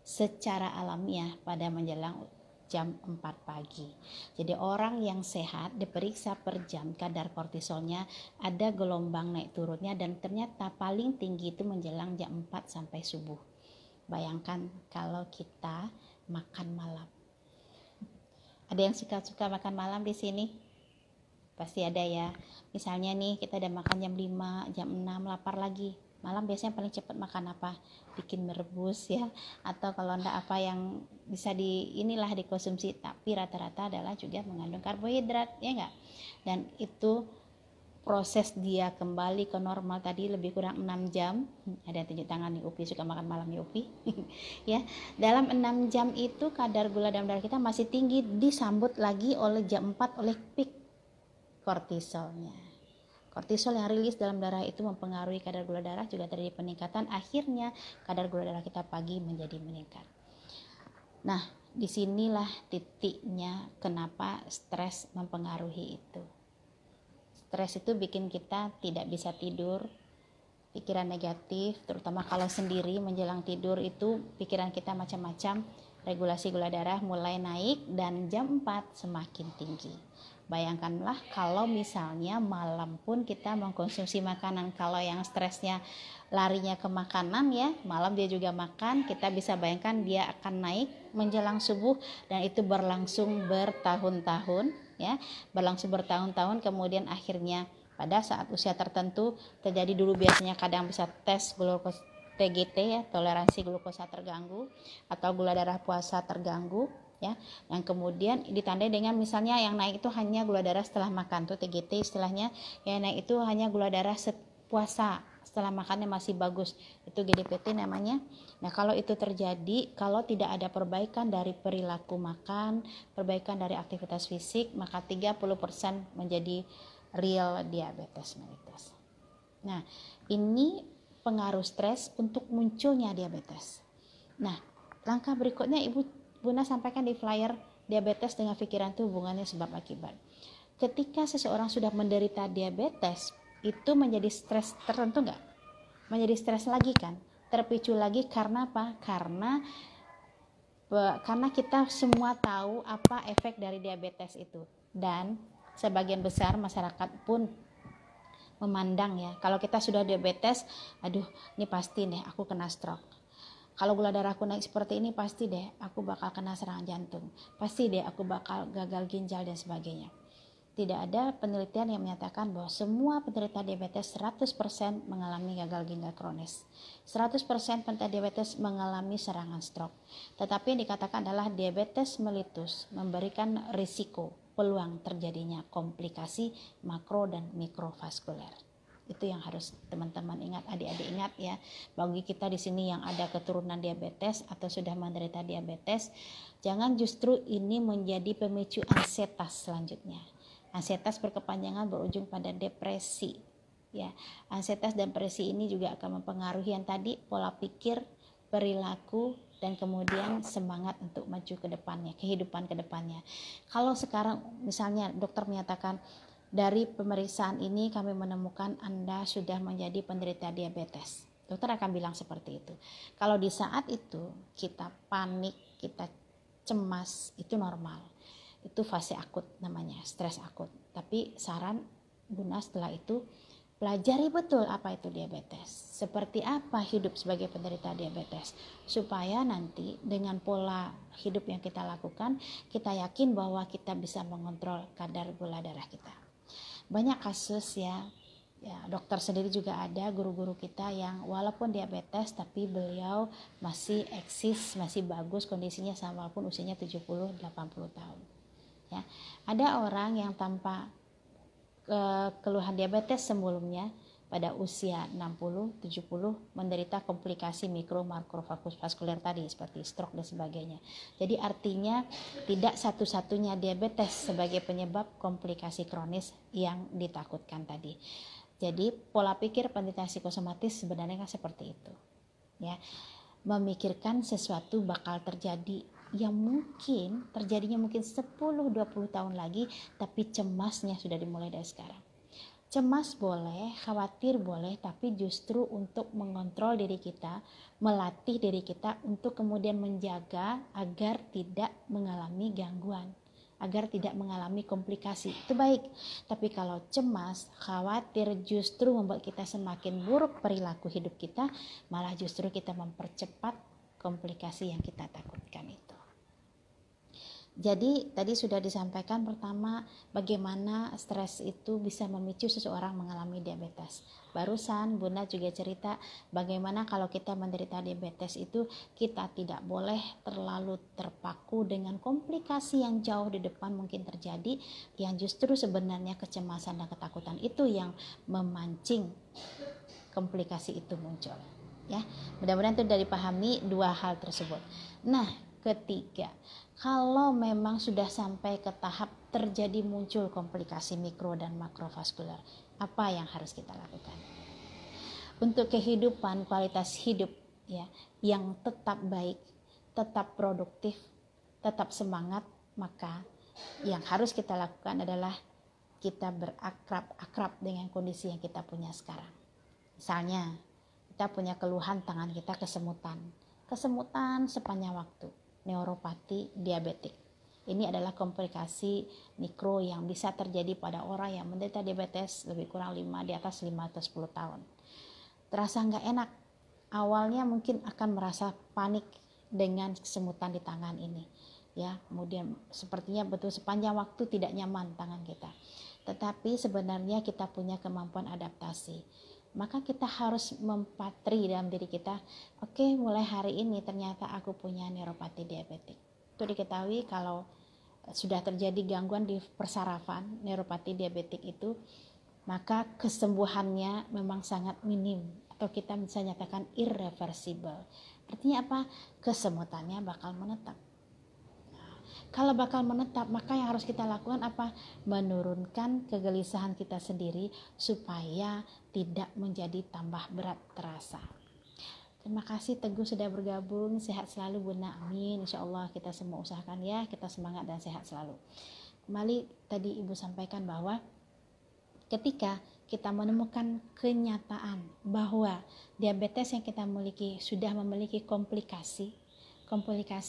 secara alamiah pada menjelang jam 4 pagi. Jadi orang yang sehat diperiksa per jam kadar kortisolnya, ada gelombang naik turunnya, dan ternyata paling tinggi itu menjelang jam 4 sampai subuh. Bayangkan kalau kita makan malam. Ada yang suka makan malam di sini? Pasti ada ya. Misalnya nih kita udah makan jam 5, jam 6, lapar lagi. Malam biasanya paling cepat makan apa? Bikin merebus ya, atau kalau enggak apa yang bisa dikonsumsi, tapi rata-rata adalah juga mengandung karbohidrat ya enggak. Dan itu proses dia kembali ke normal tadi lebih kurang 6 jam. Ada yang tunjuk tangan nih, Upi suka makan malam nih Upi. Ya, dalam 6 jam itu kadar gula dalam darah kita masih tinggi, disambut lagi oleh jam 4 oleh peak kortisolnya. Kortisol yang rilis dalam darah itu mempengaruhi kadar gula darah, juga terjadi peningkatan, akhirnya kadar gula darah kita pagi menjadi meningkat. Nah, disinilah titiknya kenapa stres mempengaruhi itu. Stres itu bikin kita tidak bisa tidur, pikiran negatif, terutama kalau sendiri menjelang tidur itu pikiran kita macam-macam, regulasi gula darah mulai naik dan jam 4 semakin tinggi. Bayangkanlah kalau misalnya malam pun kita mengkonsumsi makanan, kalau yang stresnya larinya ke makanan ya, malam dia juga makan, kita bisa bayangkan dia akan naik menjelang subuh, dan itu berlangsung bertahun-tahun ya, kemudian akhirnya pada saat usia tertentu terjadi, dulu biasanya kadang bisa tes glukos TGT ya, toleransi glukosa terganggu atau gula darah puasa terganggu ya, yang kemudian ditandai dengan misalnya yang naik itu hanya gula darah setelah makan, tuh TGT istilahnya, yang naik itu hanya gula darah puasa, setelah makannya masih bagus, itu GDPT namanya. Nah, kalau itu terjadi, kalau tidak ada perbaikan dari perilaku makan, perbaikan dari aktivitas fisik, maka 30% menjadi real diabetes mellitus. Nah, ini pengaruh stres untuk munculnya diabetes. Nah, langkah berikutnya Buna sampaikan di flyer diabetes dengan pikiran itu hubungannya sebab akibat. Ketika seseorang sudah menderita diabetes, itu menjadi stres tertentu enggak? Menjadi stres lagi kan? Terpicu lagi karena apa? Karena kita semua tahu apa efek dari diabetes itu, dan sebagian besar masyarakat pun memandang ya, kalau kita sudah diabetes, aduh ini pasti deh aku kena stroke. Kalau gula darahku naik seperti ini, pasti deh aku bakal kena serangan jantung, pasti deh aku bakal gagal ginjal dan sebagainya. Tidak ada penelitian yang menyatakan bahwa semua penderita diabetes 100% mengalami gagal ginjal kronis, 100% penderita diabetes mengalami serangan stroke. Tetapi yang dikatakan adalah diabetes mellitus memberikan risiko peluang terjadinya komplikasi makro dan mikrovaskuler. Itu yang harus teman-teman ingat, adik-adik ingat ya. Bagi kita di sini yang ada keturunan diabetes atau sudah menderita diabetes, jangan justru ini menjadi pemicu ansietas selanjutnya. Ansietas berkepanjangan berujung pada depresi. Ya, ansietas dan depresi ini juga akan mempengaruhi yang tadi, pola pikir, perilaku, dan kemudian semangat untuk maju ke depannya, kehidupan ke depannya. Kalau sekarang misalnya dokter menyatakan dari pemeriksaan ini kami menemukan Anda sudah menjadi penderita diabetes. Dokter akan bilang seperti itu. Kalau di saat itu kita panik, kita cemas, itu normal. Itu fase akut namanya, stres akut. Tapi saran Bunda setelah itu, pelajari betul apa itu diabetes. Seperti apa hidup sebagai penderita diabetes. Supaya nanti dengan pola hidup yang kita lakukan, kita yakin bahwa kita bisa mengontrol kadar gula darah kita. Banyak kasus ya dokter sendiri juga ada, guru-guru kita yang walaupun diabetes tapi beliau masih eksis, masih bagus kondisinya walaupun usianya 70-80 tahun. Ya. Ada orang yang tanpa keluhan diabetes sebelumnya pada usia 60-70 menderita komplikasi mikro-makrovaskuler tadi seperti stroke dan sebagainya. Jadi artinya tidak satu-satunya diabetes sebagai penyebab komplikasi kronis yang ditakutkan tadi. Jadi pola pikir penderita psikosomatis sebenarnya kan seperti itu. Ya. Memikirkan sesuatu bakal terjadi yang mungkin terjadinya mungkin 10-20 tahun lagi, tapi cemasnya sudah dimulai dari sekarang. Cemas boleh, khawatir boleh, tapi justru untuk mengontrol diri kita, melatih diri kita untuk kemudian menjaga agar tidak mengalami gangguan, agar tidak mengalami komplikasi. Itu baik. Tapi kalau cemas, khawatir justru membuat kita semakin buruk perilaku hidup kita, malah justru kita mempercepat komplikasi yang kita takutkan itu. Jadi tadi sudah disampaikan pertama bagaimana stres itu bisa memicu seseorang mengalami diabetes. Barusan Bunda juga cerita bagaimana kalau kita menderita diabetes itu kita tidak boleh terlalu terpaku dengan komplikasi yang jauh di depan mungkin terjadi, yang justru sebenarnya kecemasan dan ketakutan itu yang memancing komplikasi itu muncul. Ya, mudah-mudahan itu sudah dipahami dua hal tersebut. Nah, ketiga, kalau memang sudah sampai ke tahap terjadi muncul komplikasi mikro dan makrovaskuler, apa yang harus kita lakukan? Untuk kehidupan, kualitas hidup ya yang tetap baik, tetap produktif, tetap semangat, maka yang harus kita lakukan adalah kita berakrab dengan kondisi yang kita punya sekarang. Misalnya, kita punya keluhan tangan kita kesemutan sepanjang waktu, neuropati diabetik. Ini adalah komplikasi mikro yang bisa terjadi pada orang yang menderita diabetes lebih kurang di atas 5 atau 10 tahun. Terasa nggak enak. Awalnya mungkin akan merasa panik dengan kesemutan di tangan ini. Ya, kemudian sepertinya betul sepanjang waktu tidak nyaman tangan kita. Tetapi sebenarnya kita punya kemampuan adaptasi. Maka kita harus mempatri dalam diri kita, oke, mulai hari ini ternyata aku punya neuropati diabetik. Itu diketahui kalau sudah terjadi gangguan di persarafan neuropati diabetik itu, maka kesembuhannya memang sangat minim atau kita bisa nyatakan irreversible. Artinya apa? Kesemutannya bakal menetap. Kalau bakal menetap, maka yang harus kita lakukan apa? Menurunkan kegelisahan kita sendiri supaya tidak menjadi tambah berat terasa. Terima kasih Teguh sudah bergabung. Sehat selalu Bunda, amin. Insya Allah kita semua usahakan ya, kita semangat dan sehat selalu. Kembali tadi Ibu sampaikan bahwa ketika kita menemukan kenyataan bahwa diabetes yang kita miliki sudah memiliki komplikasi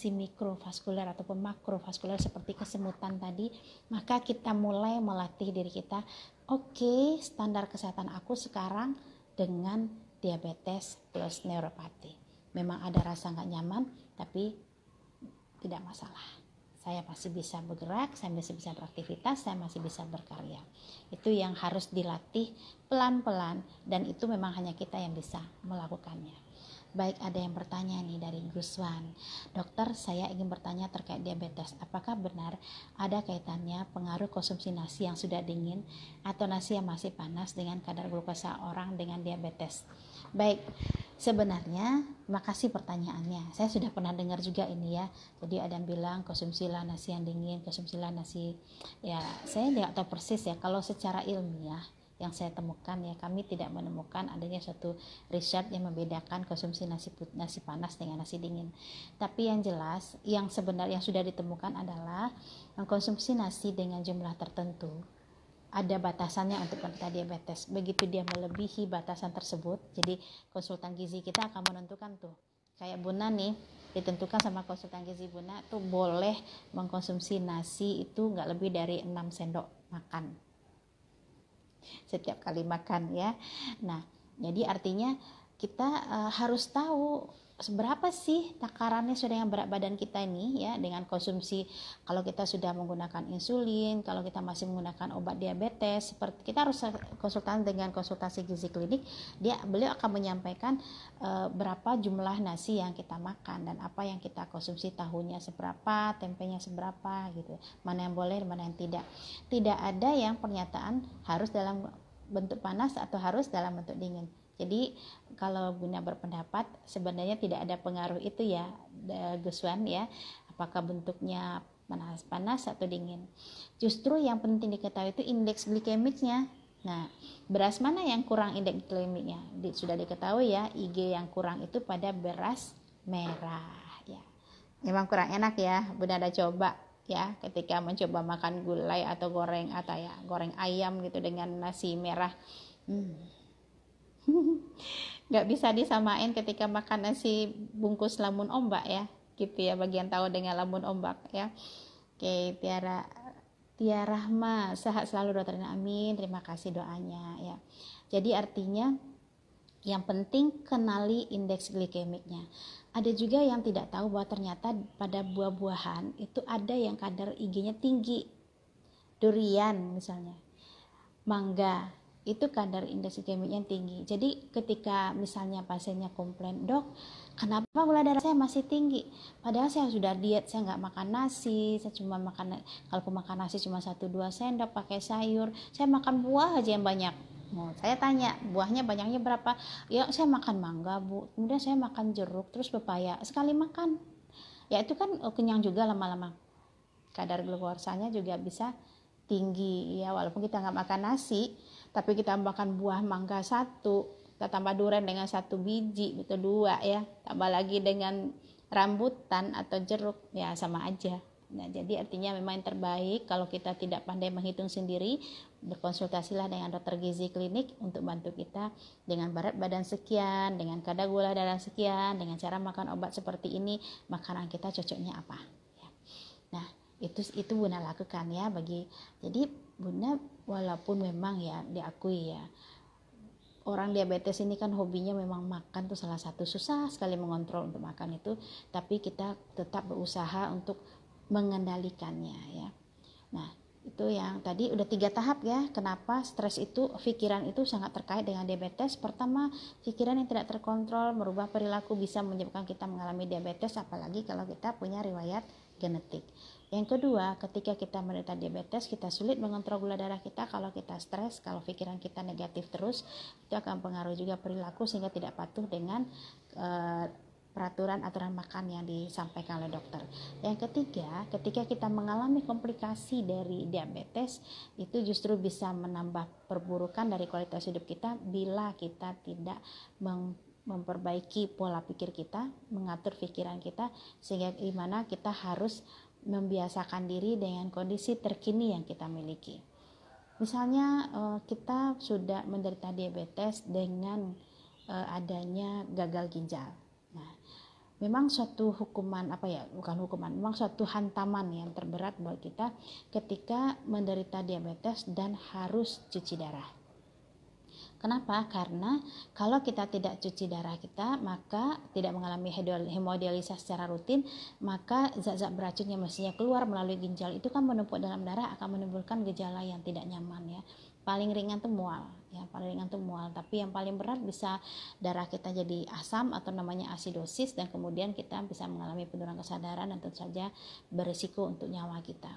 mikrovaskuler ataupun makrovaskuler seperti kesemutan tadi, maka kita mulai melatih diri kita, oke, standar kesehatan aku sekarang dengan diabetes plus neuropati. Memang ada rasa nggak nyaman, tapi tidak masalah. Saya masih bisa bergerak, saya masih bisa beraktivitas, saya masih bisa berkarya. Itu yang harus dilatih pelan-pelan, dan itu memang hanya kita yang bisa melakukannya. Baik, ada yang bertanya nih dari Guswan. Dokter, saya ingin bertanya terkait diabetes. Apakah benar ada kaitannya pengaruh konsumsi nasi yang sudah dingin atau nasi yang masih panas dengan kadar glukosa orang dengan diabetes? Baik, sebenarnya makasih pertanyaannya. Saya sudah pernah dengar juga ini ya. Jadi ada yang bilang konsumsilah nasi yang dingin, konsumsilah nasi. Ya, saya tidak tahu persis ya. Kalau secara ilmiah yang saya temukan ya, kami tidak menemukan adanya suatu riset yang membedakan konsumsi nasi panas dengan nasi dingin. Tapi yang jelas yang sebenarnya yang sudah ditemukan adalah mengkonsumsi nasi dengan jumlah tertentu ada batasannya untuk penderita diabetes. Begitu dia melebihi batasan tersebut, jadi konsultan gizi kita akan menentukan tuh. Kayak Buna nih, ditentukan sama konsultan gizi Buna tuh boleh mengkonsumsi nasi itu nggak lebih dari 6 sendok makan setiap kali makan ya. Nah, jadi artinya kita harus tahu seberapa sih takarannya sudah dengan berat badan kita ini ya, dengan konsumsi. Kalau kita sudah menggunakan insulin, kalau kita masih menggunakan obat diabetes, seperti kita harus konsultan dengan konsultasi gizi klinik, beliau akan menyampaikan berapa jumlah nasi yang kita makan dan apa yang kita konsumsi, tahunya seberapa, tempenya seberapa gitu, mana yang boleh mana yang tidak. Tidak ada yang pernyataan harus dalam bentuk panas atau harus dalam bentuk dingin. Jadi kalau Bunda berpendapat sebenarnya tidak ada pengaruh itu ya, Guswan ya, apakah bentuknya panas atau dingin. Justru yang penting diketahui itu indeks glikemiknya. Nah, beras mana yang kurang indeks glikemiknya? Sudah diketahui ya, IG yang kurang itu pada beras merah ya. Memang kurang enak ya, Bunda ada coba ya ketika mencoba makan gulai atau goreng atau ya goreng ayam gitu dengan nasi merah. Nggak bisa disamain ketika makan nasi bungkus lamun ombak ya gitu ya, bagian tahu dengan lamun ombak ya. Oke, Tiara Rahma, sehat selalu dokter, amin, terima kasih doanya ya. Jadi artinya yang penting kenali indeks glikemiknya. Ada juga yang tidak tahu bahwa ternyata pada buah-buahan itu ada yang kadar IG-nya tinggi. Durian misalnya, mangga, itu kadar indeks glikemiknya tinggi. Jadi ketika misalnya pasiennya komplain, dok kenapa gula darah saya masih tinggi, padahal saya sudah diet, saya nggak makan nasi, saya cuma makan, kalau makan nasi cuma 1-2 sendok pakai sayur, saya makan buah aja yang banyak. Saya tanya buahnya banyaknya berapa, ya saya makan mangga bu, kemudian saya makan jeruk, terus pepaya, sekali makan ya itu kan kenyang juga, lama-lama kadar glukosanya juga bisa tinggi ya, walaupun kita nggak makan nasi, tapi kita makan buah mangga 1, kita tambah durian dengan 1 biji itu 2 ya, tambah lagi dengan rambutan atau jeruk ya sama aja. Nah, jadi artinya memang yang terbaik kalau kita tidak pandai menghitung sendiri, berkonsultasilah dengan dokter gizi klinik untuk bantu kita dengan berat badan sekian, dengan kadar gula darah sekian, dengan cara makan obat seperti ini, makanan kita cocoknya apa ya. Nah, itu Bunda lakukan ya jadi Bunda walaupun memang ya diakui ya, orang diabetes ini kan hobinya memang makan tuh salah satu, susah sekali mengontrol untuk makan itu, tapi kita tetap berusaha untuk mengendalikannya ya. Nah, itu yang tadi udah 3 tahap ya, kenapa stres itu, pikiran itu sangat terkait dengan diabetes. Pertama, pikiran yang tidak terkontrol merubah perilaku bisa menyebabkan kita mengalami diabetes, apalagi kalau kita punya riwayat genetik. Yang kedua, ketika kita menderita diabetes, kita sulit mengontrol gula darah kita. Kalau kita stres, kalau pikiran kita negatif terus, itu akan pengaruh juga perilaku sehingga tidak patuh dengan peraturan aturan makan yang disampaikan oleh dokter. Yang ketiga, ketika kita mengalami komplikasi dari diabetes, itu justru bisa menambah perburukan dari kualitas hidup kita bila kita tidak memperbaiki pola pikir kita, mengatur pikiran kita, sehingga dimana kita harus membiasakan diri dengan kondisi terkini yang kita miliki. Misalnya kita sudah menderita diabetes dengan adanya gagal ginjal. Nah, memang suatu hukuman memang suatu hantaman yang terberat buat kita ketika menderita diabetes dan harus cuci darah. Kenapa? Karena kalau kita tidak cuci darah kita, maka tidak mengalami hemodialisa secara rutin, maka zat-zat beracun yang mestinya keluar melalui ginjal itu kan menumpuk dalam darah, akan menimbulkan gejala yang tidak nyaman ya. Paling ringan tuh mual ya, tapi yang paling berat bisa darah kita jadi asam atau namanya asidosis, dan kemudian kita bisa mengalami penurunan kesadaran dan tentu saja berisiko untuk nyawa kita.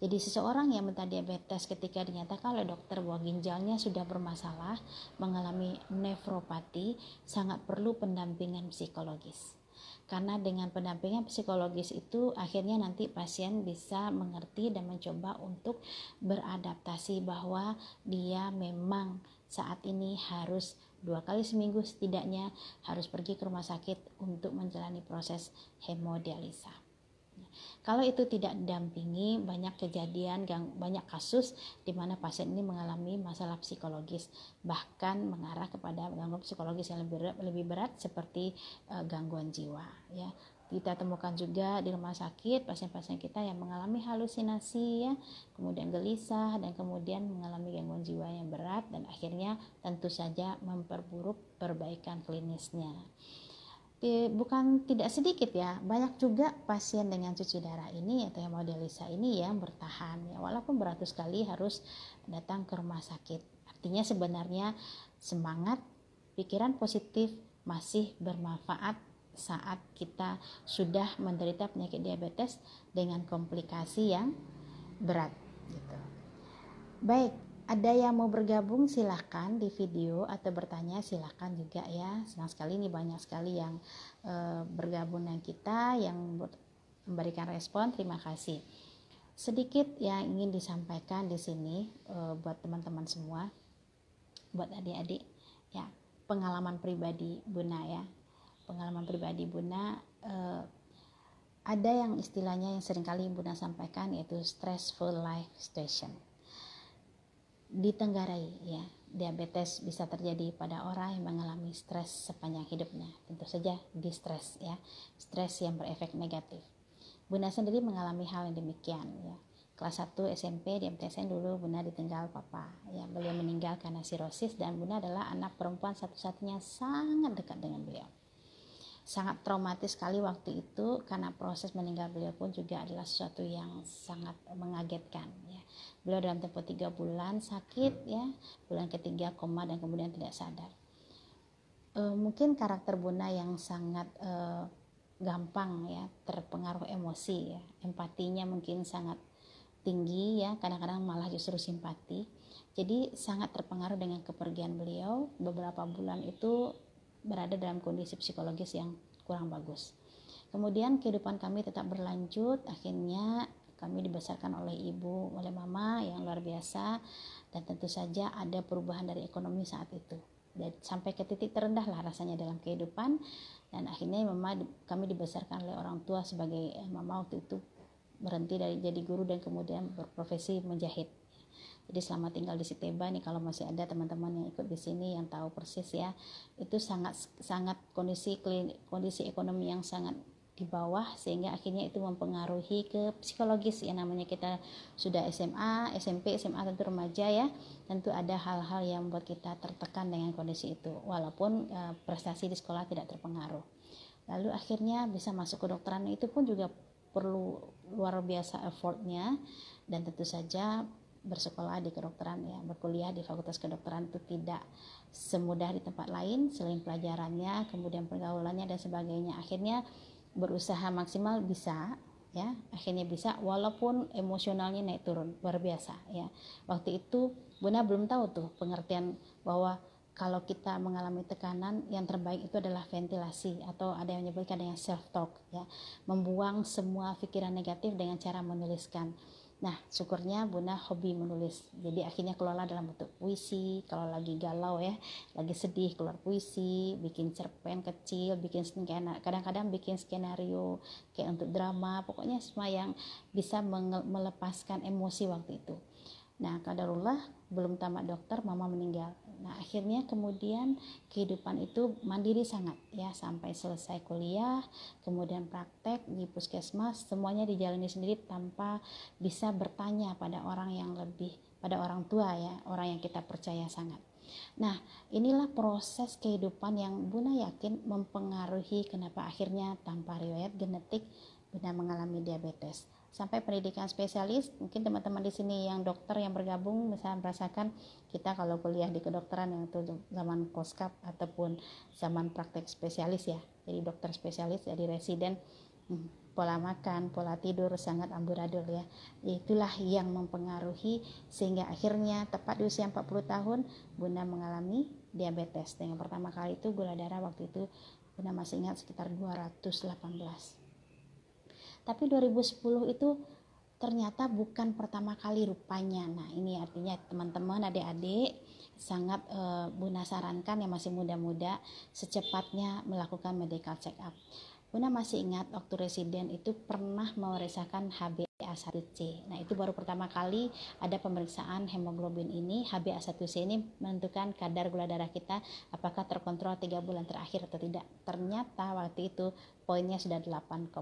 Jadi seseorang yang menderita diabetes ketika dinyatakan oleh dokter bahwa ginjalnya sudah bermasalah, mengalami nefropati, sangat perlu pendampingan psikologis. Karena dengan pendampingan psikologis itu akhirnya nanti pasien bisa mengerti dan mencoba untuk beradaptasi bahwa dia memang saat ini harus 2 kali seminggu setidaknya harus pergi ke rumah sakit untuk menjalani proses hemodialisa. Kalau itu tidak didampingi, banyak kejadian, banyak kasus di mana pasien ini mengalami masalah psikologis, bahkan mengarah kepada gangguan psikologis yang lebih berat seperti gangguan jiwa ya. Kita temukan juga di rumah sakit pasien-pasien kita yang mengalami halusinasi ya, kemudian gelisah dan kemudian mengalami gangguan jiwa yang berat dan akhirnya tentu saja memperburuk perbaikan klinisnya. Bukan tidak sedikit ya, banyak juga pasien dengan cuci darah ini atau hemodialisa ini yang bertahan ya, walaupun beratus kali harus datang ke rumah sakit. Artinya sebenarnya semangat, pikiran positif masih bermanfaat saat kita sudah menderita penyakit diabetes dengan komplikasi yang berat gitu. Baik, ada yang mau bergabung silahkan di video atau bertanya silahkan juga ya. Senang sekali nih, banyak sekali yang bergabung dengan kita, yang memberikan respon. Terima kasih. Sedikit yang ingin disampaikan di sini buat teman-teman semua, buat adik-adik ya, pengalaman pribadi Buna ya. Pengalaman pribadi Buna ada yang istilahnya yang seringkali Buna sampaikan, yaitu stressful life situation. Ditenggarai ya, diabetes bisa terjadi pada orang yang mengalami stres sepanjang hidupnya. Tentu saja distres ya, stres yang berefek negatif. Buna sendiri mengalami hal yang demikian ya. Kelas 1 SMP di MTSN dulu Buna ditinggal papa ya, beliau meninggal karena sirosis dan Buna adalah anak perempuan satu-satunya sangat dekat dengan beliau. Sangat traumatis sekali waktu itu karena proses meninggal beliau pun juga adalah sesuatu yang sangat mengagetkan ya. Beliau dalam tempo 3 bulan sakit ya, bulan ketiga koma dan kemudian tidak sadar. Mungkin karakter Buna yang sangat gampang ya terpengaruh emosi ya, empatinya mungkin sangat tinggi ya, kadang-kadang malah justru simpati. Jadi sangat terpengaruh dengan kepergian beliau. Beberapa bulan itu berada dalam kondisi psikologis yang kurang bagus. Kemudian kehidupan kami tetap berlanjut, akhirnya kami dibesarkan oleh ibu, oleh mama yang luar biasa, dan tentu saja ada perubahan dari ekonomi saat itu. Dan sampai ke titik terendah lah rasanya dalam kehidupan, dan akhirnya kami dibesarkan oleh orang tua sebagai mama waktu itu berhenti dari jadi guru dan kemudian berprofesi menjahit. Jadi selama tinggal di Siteba nih, kalau masih ada teman-teman yang ikut di sini yang tahu persis ya, itu sangat kondisi ekonomi yang sangat di bawah, sehingga akhirnya itu mempengaruhi ke psikologis ya. Namanya kita sudah SMA, SMP, SMA tentu remaja ya, tentu ada hal-hal yang membuat kita tertekan dengan kondisi itu, walaupun prestasi di sekolah tidak terpengaruh. Lalu akhirnya bisa masuk ke kedokteran, itu pun juga perlu luar biasa effortnya, dan tentu saja bersekolah di kedokteran ya, berkuliah di fakultas kedokteran itu tidak semudah di tempat lain, selain pelajarannya, kemudian pergaulannya dan sebagainya. Akhirnya berusaha maksimal bisa ya, akhirnya bisa walaupun emosionalnya naik turun luar biasa ya. Waktu itu Buna belum tahu tuh pengertian bahwa kalau kita mengalami tekanan, yang terbaik itu adalah ventilasi, atau ada yang menyebutkan dengan self talk ya, membuang semua pikiran negatif dengan cara menuliskan. Nah, syukurnya Buna hobi menulis, jadi akhirnya kelola dalam bentuk puisi. Kalau lagi galau ya, lagi sedih, keluar puisi, bikin cerpen kecil, bikin kadang-kadang bikin skenario kayak untuk drama, pokoknya semua yang bisa melepaskan emosi waktu itu. Nah, kadarullah belum tamat dokter, mama meninggal. Nah, akhirnya kemudian kehidupan itu mandiri sangat ya, sampai selesai kuliah, kemudian praktek di puskesmas, semuanya dijalani sendiri tanpa bisa bertanya pada orang yang lebih, pada orang tua ya, orang yang kita percaya sangat. Nah, inilah proses kehidupan yang Buna yakin mempengaruhi kenapa akhirnya tanpa riwayat genetik Buna mengalami diabetes. Sampai pendidikan spesialis, mungkin teman-teman di sini yang dokter yang bergabung misalnya merasakan kita kalau kuliah di kedokteran yang itu zaman poskap ataupun zaman praktek spesialis ya, jadi dokter spesialis, jadi residen, pola makan, pola tidur sangat amburadul ya. Itulah yang mempengaruhi sehingga akhirnya tepat di usia 40 tahun Bunda mengalami diabetes. Yang pertama kali itu gula darah waktu itu Bunda masih ingat sekitar 218. Tapi 2010 itu ternyata bukan pertama kali rupanya. Nah, ini artinya teman-teman, adik-adik sangat Bunda sarankan yang masih muda-muda secepatnya melakukan medical check up. Bunda masih ingat waktu residen itu pernah memeriksakan HbA1c. Nah, itu baru pertama kali ada pemeriksaan hemoglobin ini. HbA1c ini menentukan kadar gula darah kita apakah terkontrol 3 bulan terakhir atau tidak. Ternyata waktu itu poinnya sudah 8,1.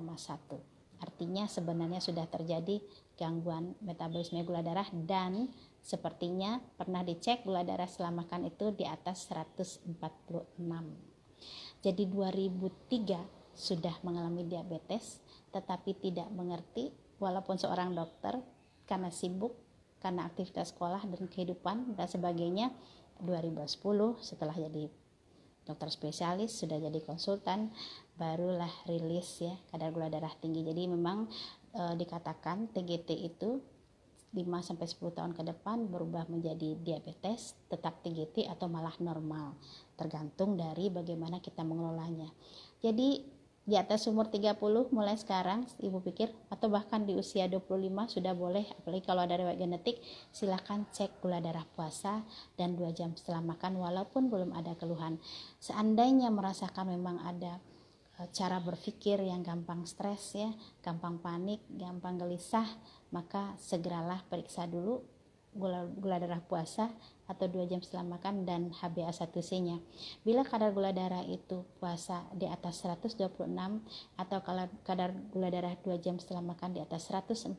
Artinya sebenarnya sudah terjadi gangguan metabolisme gula darah, dan sepertinya pernah dicek gula darah setelah makan itu di atas 146. Jadi 2003 sudah mengalami diabetes tetapi tidak mengerti, walaupun seorang dokter, karena sibuk, karena aktivitas sekolah dan kehidupan dan sebagainya. 2010 setelah jadi dokter spesialis, sudah jadi konsultan, barulah rilis ya kadar gula darah tinggi. Jadi memang dikatakan TGT itu 5-10 tahun ke depan berubah menjadi diabetes, tetap TGT atau malah normal, tergantung dari bagaimana kita mengelolanya. Jadi di atas umur 30 mulai sekarang ibu pikir, atau bahkan di usia 25 sudah boleh, apalagi kalau ada riwayat genetik, silakan cek gula darah puasa dan 2 jam setelah makan walaupun belum ada keluhan. Seandainya merasakan memang ada cara berpikir yang gampang stres ya, gampang panik, gampang gelisah, maka segeralah periksa dulu gula darah puasa atau 2 jam setelah makan dan HbA1c-nya. Bila kadar gula darah itu puasa di atas 126 atau kalau kadar gula darah 2 jam setelah makan di atas 146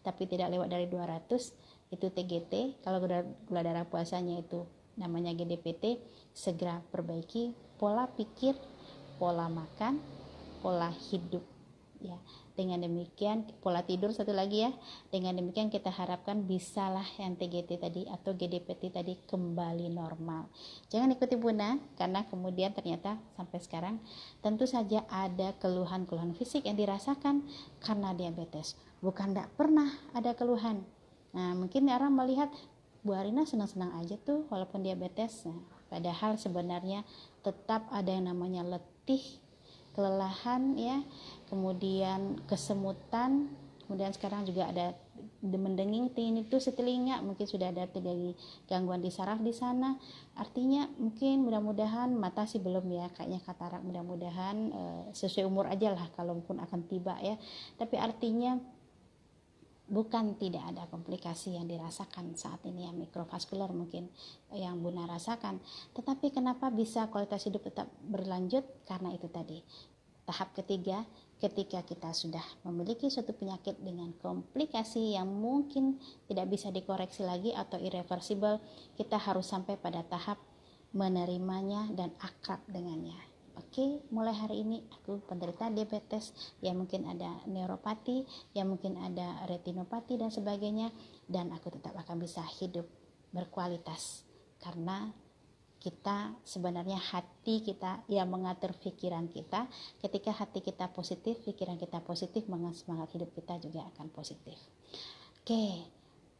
tapi tidak lewat dari 200, itu TGT. Kalau gula darah puasanya itu namanya GDPT, segera perbaiki pola pikir, pola makan, pola hidup ya. Dengan demikian, pola tidur satu lagi ya. Dengan demikian kita harapkan bisalah yang TGT tadi atau GDPT tadi kembali normal. Jangan ikuti Bunda, karena kemudian ternyata sampai sekarang tentu saja ada keluhan-keluhan fisik yang dirasakan karena diabetes. Bukan tidak pernah ada keluhan. Nah, mungkin orang melihat Bu Arina senang-senang aja tuh walaupun diabetes. Nah, padahal sebenarnya tetap ada yang namanya letih, kelelahan ya, kemudian kesemutan, kemudian sekarang juga ada mendenging tinnitus di telinga, mungkin sudah ada terjadi gangguan di saraf di sana. Artinya mungkin mudah-mudahan mata sih belum ya, kayaknya katarak, mudah-mudahan sesuai umur aja lah kalaupun akan tiba ya. Tapi artinya bukan tidak ada komplikasi yang dirasakan saat ini ya, mikrovaskular mungkin yang Bunda rasakan, tetapi kenapa bisa kualitas hidup tetap berlanjut? Karena itu tadi, tahap ketiga, ketika kita sudah memiliki suatu penyakit dengan komplikasi yang mungkin tidak bisa dikoreksi lagi atau irreversible, kita harus sampai pada tahap menerimanya dan akrab dengannya. Oke, mulai hari ini aku penderita diabetes, ya mungkin ada neuropati, ya mungkin ada retinopati dan sebagainya, dan aku tetap akan bisa hidup berkualitas karena kita sebenarnya hati kita yang mengatur pikiran kita. Ketika hati kita positif, pikiran kita positif, maka semangat hidup kita juga akan positif. Oke,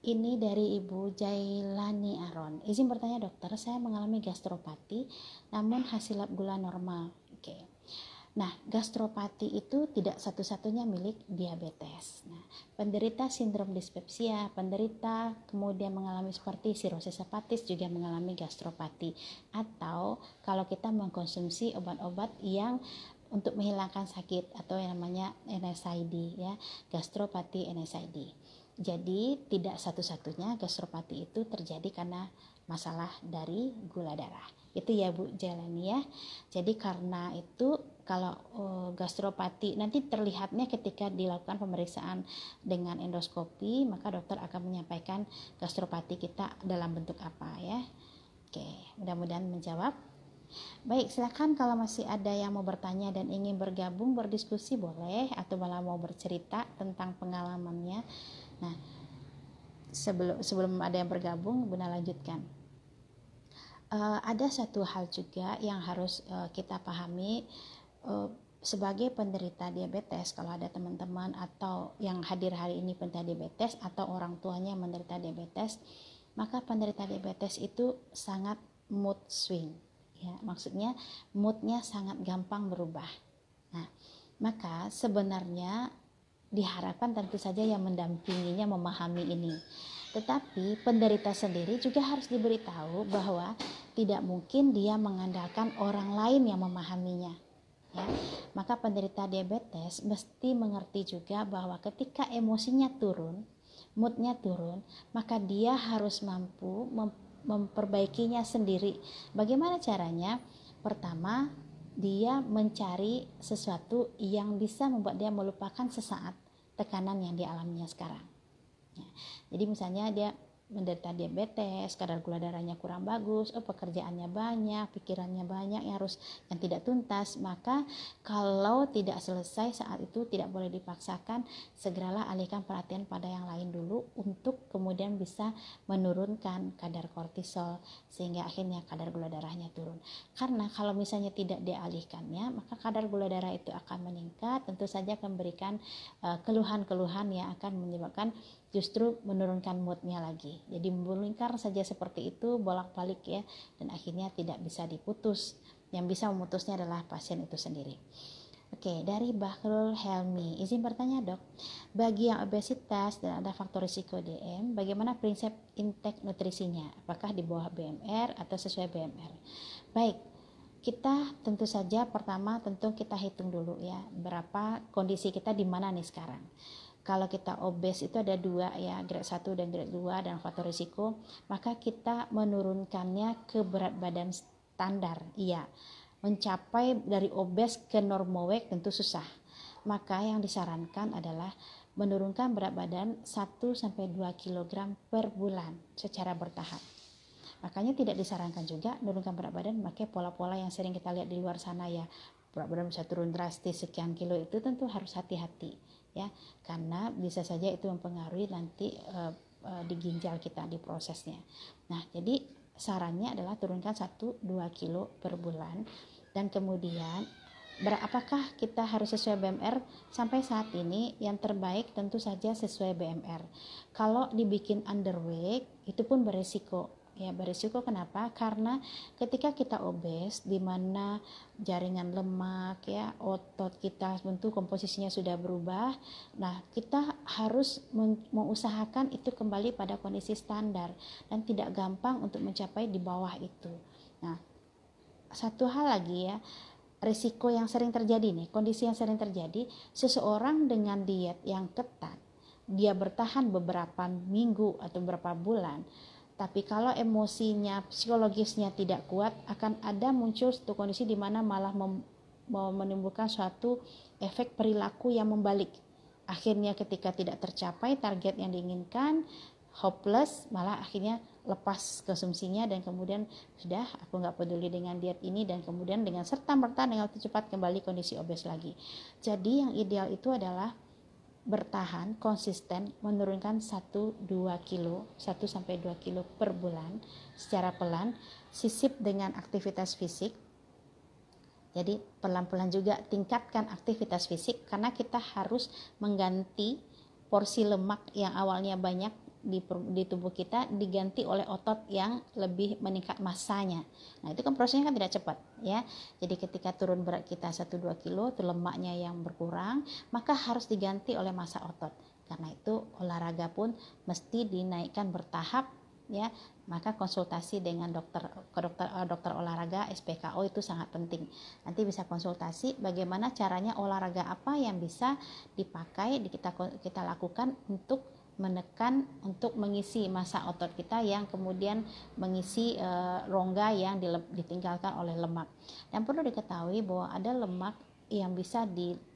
ini dari Ibu Jailani Aron. Izin bertanya dokter, saya mengalami gastropati namun hasil lab gula normal. Oke. Nah, gastropati itu tidak satu-satunya milik diabetes. Nah, penderita sindrom dispepsia, penderita kemudian mengalami seperti sirosis hepatis juga mengalami gastropati. Atau kalau kita mengkonsumsi obat-obat yang untuk menghilangkan sakit atau yang namanya NSAID ya, gastropati NSAID. Jadi tidak satu-satunya gastropati itu terjadi karena masalah dari gula darah. Itu ya Bu Jalani ya. Jadi karena itu kalau gastropati nanti terlihatnya ketika dilakukan pemeriksaan dengan endoskopi, maka dokter akan menyampaikan gastropati kita dalam bentuk apa ya. Oke, mudah-mudahan menjawab. Baik, silakan kalau masih ada yang mau bertanya dan ingin bergabung berdiskusi boleh, atau malah mau bercerita tentang pengalamannya. Nah, sebelum ada yang bergabung, Bunda lanjutkan. Ada satu hal juga yang harus kita pahami sebagai penderita diabetes. Kalau ada teman-teman atau yang hadir hari ini penderita diabetes atau orang tuanya menderita diabetes, maka penderita diabetes itu sangat mood swing. Ya, maksudnya moodnya sangat gampang berubah. Nah, maka sebenarnya diharapkan tentu saja yang mendampinginya memahami ini. Tetapi penderita sendiri juga harus diberitahu bahwa tidak mungkin dia mengandalkan orang lain yang memahaminya. ya. Maka penderita diabetes mesti mengerti juga bahwa ketika emosinya turun, moodnya turun, maka dia harus mampu memperbaikinya sendiri. Bagaimana caranya? Pertama, dia mencari sesuatu yang bisa membuat dia melupakan sesaat tekanan yang dialaminya sekarang. Ya. Jadi misalnya dia menderita diabetes, kadar gula darahnya kurang bagus, pekerjaannya banyak, pikirannya banyak yang tidak tuntas, maka kalau tidak selesai saat itu tidak boleh dipaksakan, segeralah alihkan perhatian pada yang lain dulu untuk kemudian bisa menurunkan kadar kortisol sehingga akhirnya kadar gula darahnya turun. Karena kalau misalnya tidak dialihkannya, maka kadar gula darah itu akan meningkat, tentu saja akan memberikan keluhan-keluhan yang akan menyebabkan justru menurunkan moodnya lagi. Jadi melingkar saja seperti itu, bolak-balik ya, dan akhirnya tidak bisa diputus. Yang bisa memutusnya adalah pasien itu sendiri. Oke, dari Bahrul Helmi, izin bertanya dok, bagi yang obesitas dan ada faktor risiko DM, bagaimana prinsip intake nutrisinya? Apakah di bawah BMR atau sesuai BMR? Baik, kita tentu saja pertama tentu kita hitung dulu ya, berapa kondisi kita di mana nih sekarang. Kalau kita obes itu ada dua ya, grade 1 dan grade 2 dan faktor risiko, maka kita menurunkannya ke berat badan standar. Iya, mencapai dari obes ke normal weight tentu susah. Maka yang disarankan adalah menurunkan berat badan 1-2 kg per bulan secara bertahap. Makanya tidak disarankan juga menurunkan berat badan pakai pola-pola yang sering kita lihat di luar sana ya. Berat badan bisa turun drastis sekian kilo, itu tentu harus hati-hati ya, karena bisa saja itu mempengaruhi nanti di ginjal kita di prosesnya. Nah, jadi sarannya adalah turunkan 1-2 kilo per bulan. Dan kemudian apakah kita harus sesuai BMR? Sampai saat ini yang terbaik tentu saja sesuai BMR. Kalau dibikin underweight itu pun beresiko. Ya, berisiko kenapa? Karena ketika kita obes, di mana jaringan lemak ya, otot kita bentuk komposisinya sudah berubah, nah kita harus mengusahakan itu kembali pada kondisi standar dan tidak gampang untuk mencapai di bawah itu. Nah, satu hal lagi ya, risiko yang sering terjadi nih, kondisi yang sering terjadi, seseorang dengan diet yang ketat, dia bertahan beberapa minggu atau beberapa bulan, tapi kalau emosinya, psikologisnya tidak kuat, akan ada muncul suatu kondisi di mana malah menimbulkan suatu efek perilaku yang membalik. Akhirnya ketika tidak tercapai target yang diinginkan, hopeless, malah akhirnya lepas konsumsinya dan kemudian sudah, aku nggak peduli dengan diet ini, dan kemudian dengan serta-merta dengan waktu cepat kembali kondisi obes lagi. Jadi yang ideal itu adalah bertahan konsisten menurunkan 1-2 kilo 1-2 kilo per bulan secara pelan, sisip dengan aktivitas fisik. Jadi pelan-pelan juga tingkatkan aktivitas fisik, karena kita harus mengganti porsi lemak yang awalnya banyak di tubuh kita diganti oleh otot yang lebih meningkat masanya. Nah, itu kan prosesnya kan tidak cepat ya. Jadi ketika turun berat kita 1-2 kilo, itu lemaknya yang berkurang, maka harus diganti oleh massa otot. Karena itu olahraga pun mesti dinaikkan bertahap ya. Maka konsultasi dengan dokter olahraga SPKO itu sangat penting. Nanti bisa konsultasi bagaimana caranya, olahraga apa yang bisa dipakai kita lakukan untuk menekan, untuk mengisi massa otot kita yang kemudian mengisi rongga yang ditinggalkan oleh lemak. Dan perlu diketahui bahwa ada lemak yang bisa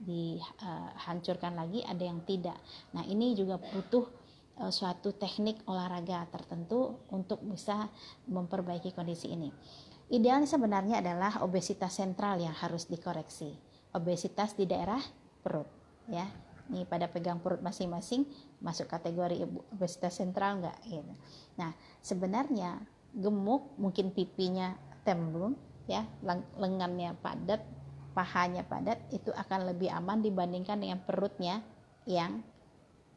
dihancurkan lagi, ada yang tidak. Nah, ini juga butuh suatu teknik olahraga tertentu untuk bisa memperbaiki kondisi ini. Idealnya sebenarnya adalah obesitas sentral yang harus dikoreksi. Obesitas di daerah perut ya. Nih pada pegang perut masing-masing masuk kategori obesitas sentral enggak gitu. Nah, sebenarnya gemuk, mungkin pipinya tembem ya, lengannya padat, pahanya padat, itu akan lebih aman dibandingkan dengan perutnya yang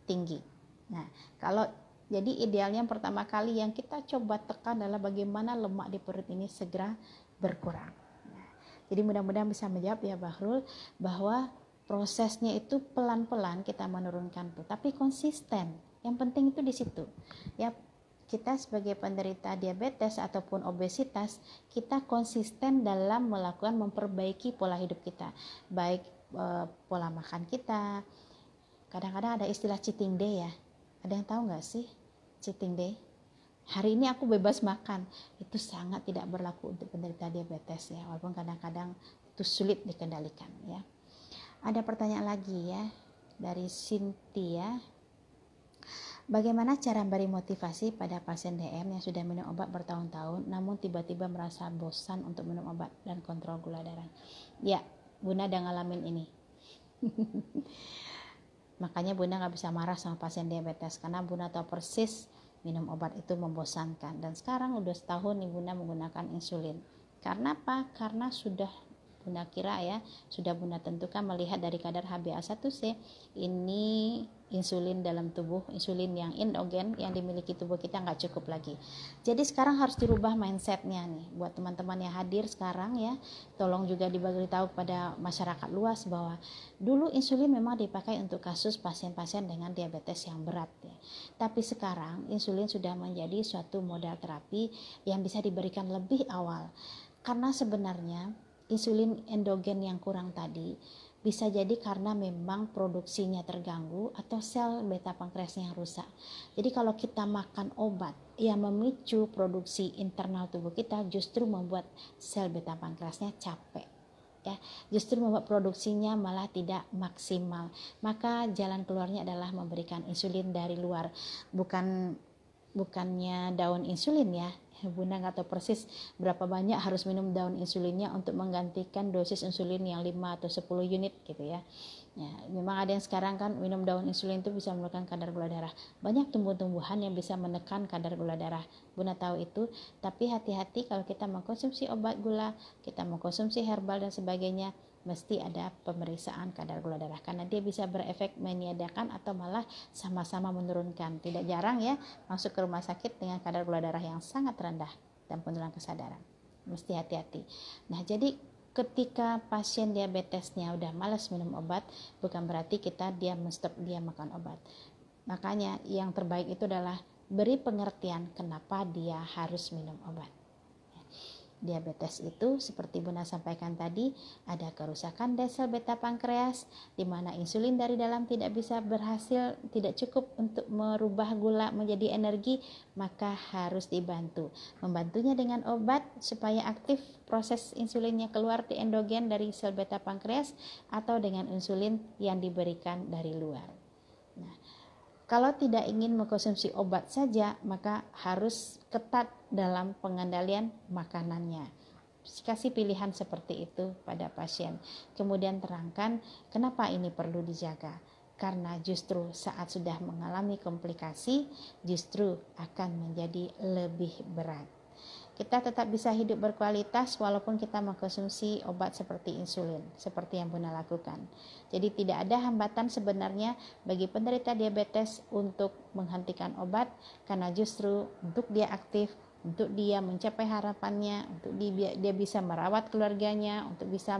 tinggi. Nah, kalau jadi idealnya pertama kali yang kita coba tekan adalah bagaimana lemak di perut ini segera berkurang. Nah, jadi mudah-mudahan bisa menjawab ya Bahrul, bahwa prosesnya itu pelan-pelan kita menurunkan tuh, tapi konsisten. Yang penting itu di situ. Ya, kita sebagai penderita diabetes ataupun obesitas, kita konsisten dalam melakukan memperbaiki pola hidup kita, baik pola makan kita. Kadang-kadang ada istilah cheating day ya. Ada yang tahu nggak sih cheating day? Hari ini aku bebas makan. Itu sangat tidak berlaku untuk penderita diabetes ya, walaupun kadang-kadang itu sulit dikendalikan ya. Ada pertanyaan lagi ya dari Cynthia. Bagaimana cara beri motivasi pada pasien DM yang sudah minum obat bertahun-tahun namun tiba-tiba merasa bosan untuk minum obat dan kontrol gula darah? Ya, Bunda udah ngalamin ini. Makanya Bunda gak bisa marah sama pasien diabetes karena Bunda tahu persis minum obat itu membosankan. Dan sekarang udah setahun nih Bunda menggunakan insulin. Karena apa? Karena sudah Bunda kira ya, sudah Bunda tentukan melihat dari kadar HbA1c, ini insulin dalam tubuh, insulin yang endogen yang dimiliki tubuh kita nggak cukup lagi. Jadi sekarang harus dirubah mindsetnya nih buat teman-teman yang hadir sekarang ya. Tolong juga diberitahu kepada masyarakat luas bahwa dulu insulin memang dipakai untuk kasus pasien-pasien dengan diabetes yang berat ya. Tapi sekarang insulin sudah menjadi suatu modal terapi yang bisa diberikan lebih awal. Karena sebenarnya insulin endogen yang kurang tadi bisa jadi karena memang produksinya terganggu atau sel beta pankreasnya yang rusak. Jadi kalau kita makan obat yang memicu produksi internal tubuh kita, justru membuat sel beta pankreasnya capek. Ya, justru membuat produksinya malah tidak maksimal. Maka jalan keluarnya adalah memberikan insulin dari luar, bukannya daun insulin ya. Bunda nggak tahu persis berapa banyak harus minum daun insulinnya untuk menggantikan dosis insulin yang 5 atau 10 unit gitu ya. Ya, memang ada yang sekarang kan minum daun insulin itu bisa menurunkan kadar gula darah. Banyak tumbuh-tumbuhan yang bisa menekan kadar gula darah. Bunda tahu itu, tapi hati-hati kalau kita mengkonsumsi obat gula, kita mengkonsumsi herbal dan sebagainya, mesti ada pemeriksaan kadar gula darah karena dia bisa berefek meniadakan atau malah sama-sama menurunkan. Tidak jarang ya masuk ke rumah sakit dengan kadar gula darah yang sangat rendah dan penurunan kesadaran. Mesti hati-hati. Nah, jadi ketika pasien diabetesnya udah malas minum obat, bukan berarti kita stop dia makan obat. Makanya yang terbaik itu adalah beri pengertian kenapa dia harus minum obat. Diabetes itu seperti Bunda sampaikan tadi, ada kerusakan sel beta pankreas di mana insulin dari dalam tidak cukup untuk merubah gula menjadi energi, maka harus membantunya dengan obat supaya aktif proses insulinnya keluar di endogen dari sel beta pankreas atau dengan insulin yang diberikan dari luar. Nah, kalau tidak ingin mengkonsumsi obat saja, maka harus ketat dalam pengendalian makanannya. Kasih pilihan seperti itu pada pasien. Kemudian terangkan kenapa ini perlu dijaga. Karena justru saat sudah mengalami komplikasi, justru akan menjadi lebih berat. Kita tetap bisa hidup berkualitas walaupun kita mengkonsumsi obat seperti insulin, seperti yang Bunda lakukan. Jadi tidak ada hambatan sebenarnya bagi penderita diabetes untuk menghentikan obat, karena justru untuk dia aktif, untuk dia mencapai harapannya, untuk dia bisa merawat keluarganya, untuk bisa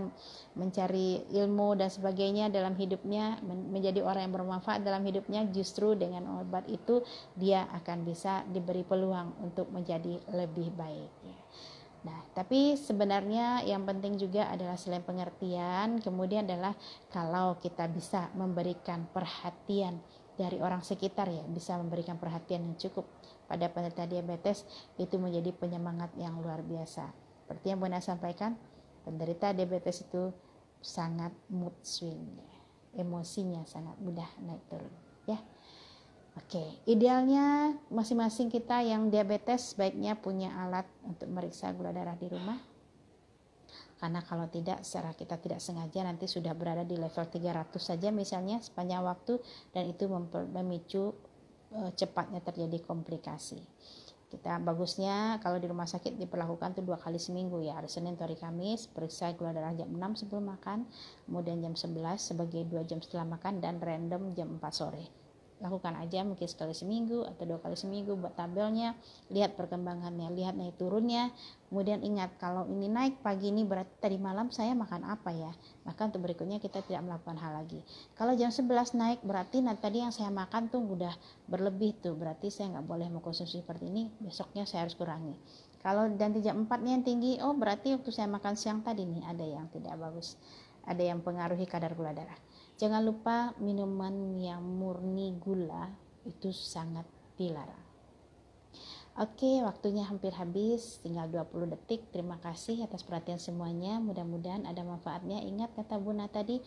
mencari ilmu dan sebagainya dalam hidupnya, menjadi orang yang bermanfaat dalam hidupnya, justru dengan obat itu dia akan bisa diberi peluang untuk menjadi lebih baik. Nah, tapi sebenarnya yang penting juga adalah selain pengertian, kemudian adalah kalau kita bisa memberikan perhatian dari orang sekitar ya, bisa memberikan perhatian yang cukup pada penderita diabetes, itu menjadi penyemangat yang luar biasa. Seperti yang Bunda sampaikan, penderita diabetes itu sangat mood swing, emosinya sangat mudah naik turun ya. Oke, idealnya masing-masing kita yang diabetes baiknya punya alat untuk meriksa gula darah di rumah. Karena kalau tidak, secara kita tidak sengaja nanti sudah berada di level 300 saja misalnya sepanjang waktu, dan itu memicu cepatnya terjadi komplikasi. Kita bagusnya kalau di rumah sakit diperlakukan tuh 2 kali seminggu ya, hari Senin atau hari Kamis, periksa gula darah jam 6 sebelum makan, kemudian jam 11 sebagai 2 jam setelah makan, dan random jam 4 sore. lakukan aja mungkin sekali seminggu atau 2 kali seminggu, buat tabelnya, lihat perkembangannya, lihat naik turunnya. Kemudian ingat, kalau ini naik pagi ini berarti tadi malam saya makan apa ya, maka untuk berikutnya kita tidak melakukan hal lagi. Kalau jam 11 naik berarti tadi yang saya makan tuh udah berlebih tuh, berarti saya nggak boleh mengkonsumsi seperti ini, besoknya saya harus kurangi. Kalau nanti jam 4 nih yang tinggi, oh berarti waktu saya makan siang tadi nih ada yang tidak bagus, ada yang pengaruhi kadar gula darah. Jangan lupa minuman yang murni gula itu sangat dilarang. Oke, waktunya hampir habis, tinggal 20 detik. Terima kasih atas perhatian semuanya, mudah-mudahan ada manfaatnya. Ingat kata Buna tadi,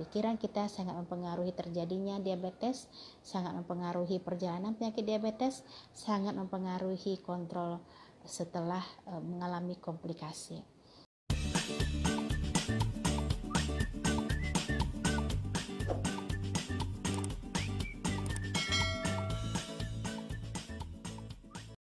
pikiran kita sangat mempengaruhi terjadinya diabetes, sangat mempengaruhi perjalanan penyakit diabetes, sangat mempengaruhi kontrol setelah mengalami komplikasi.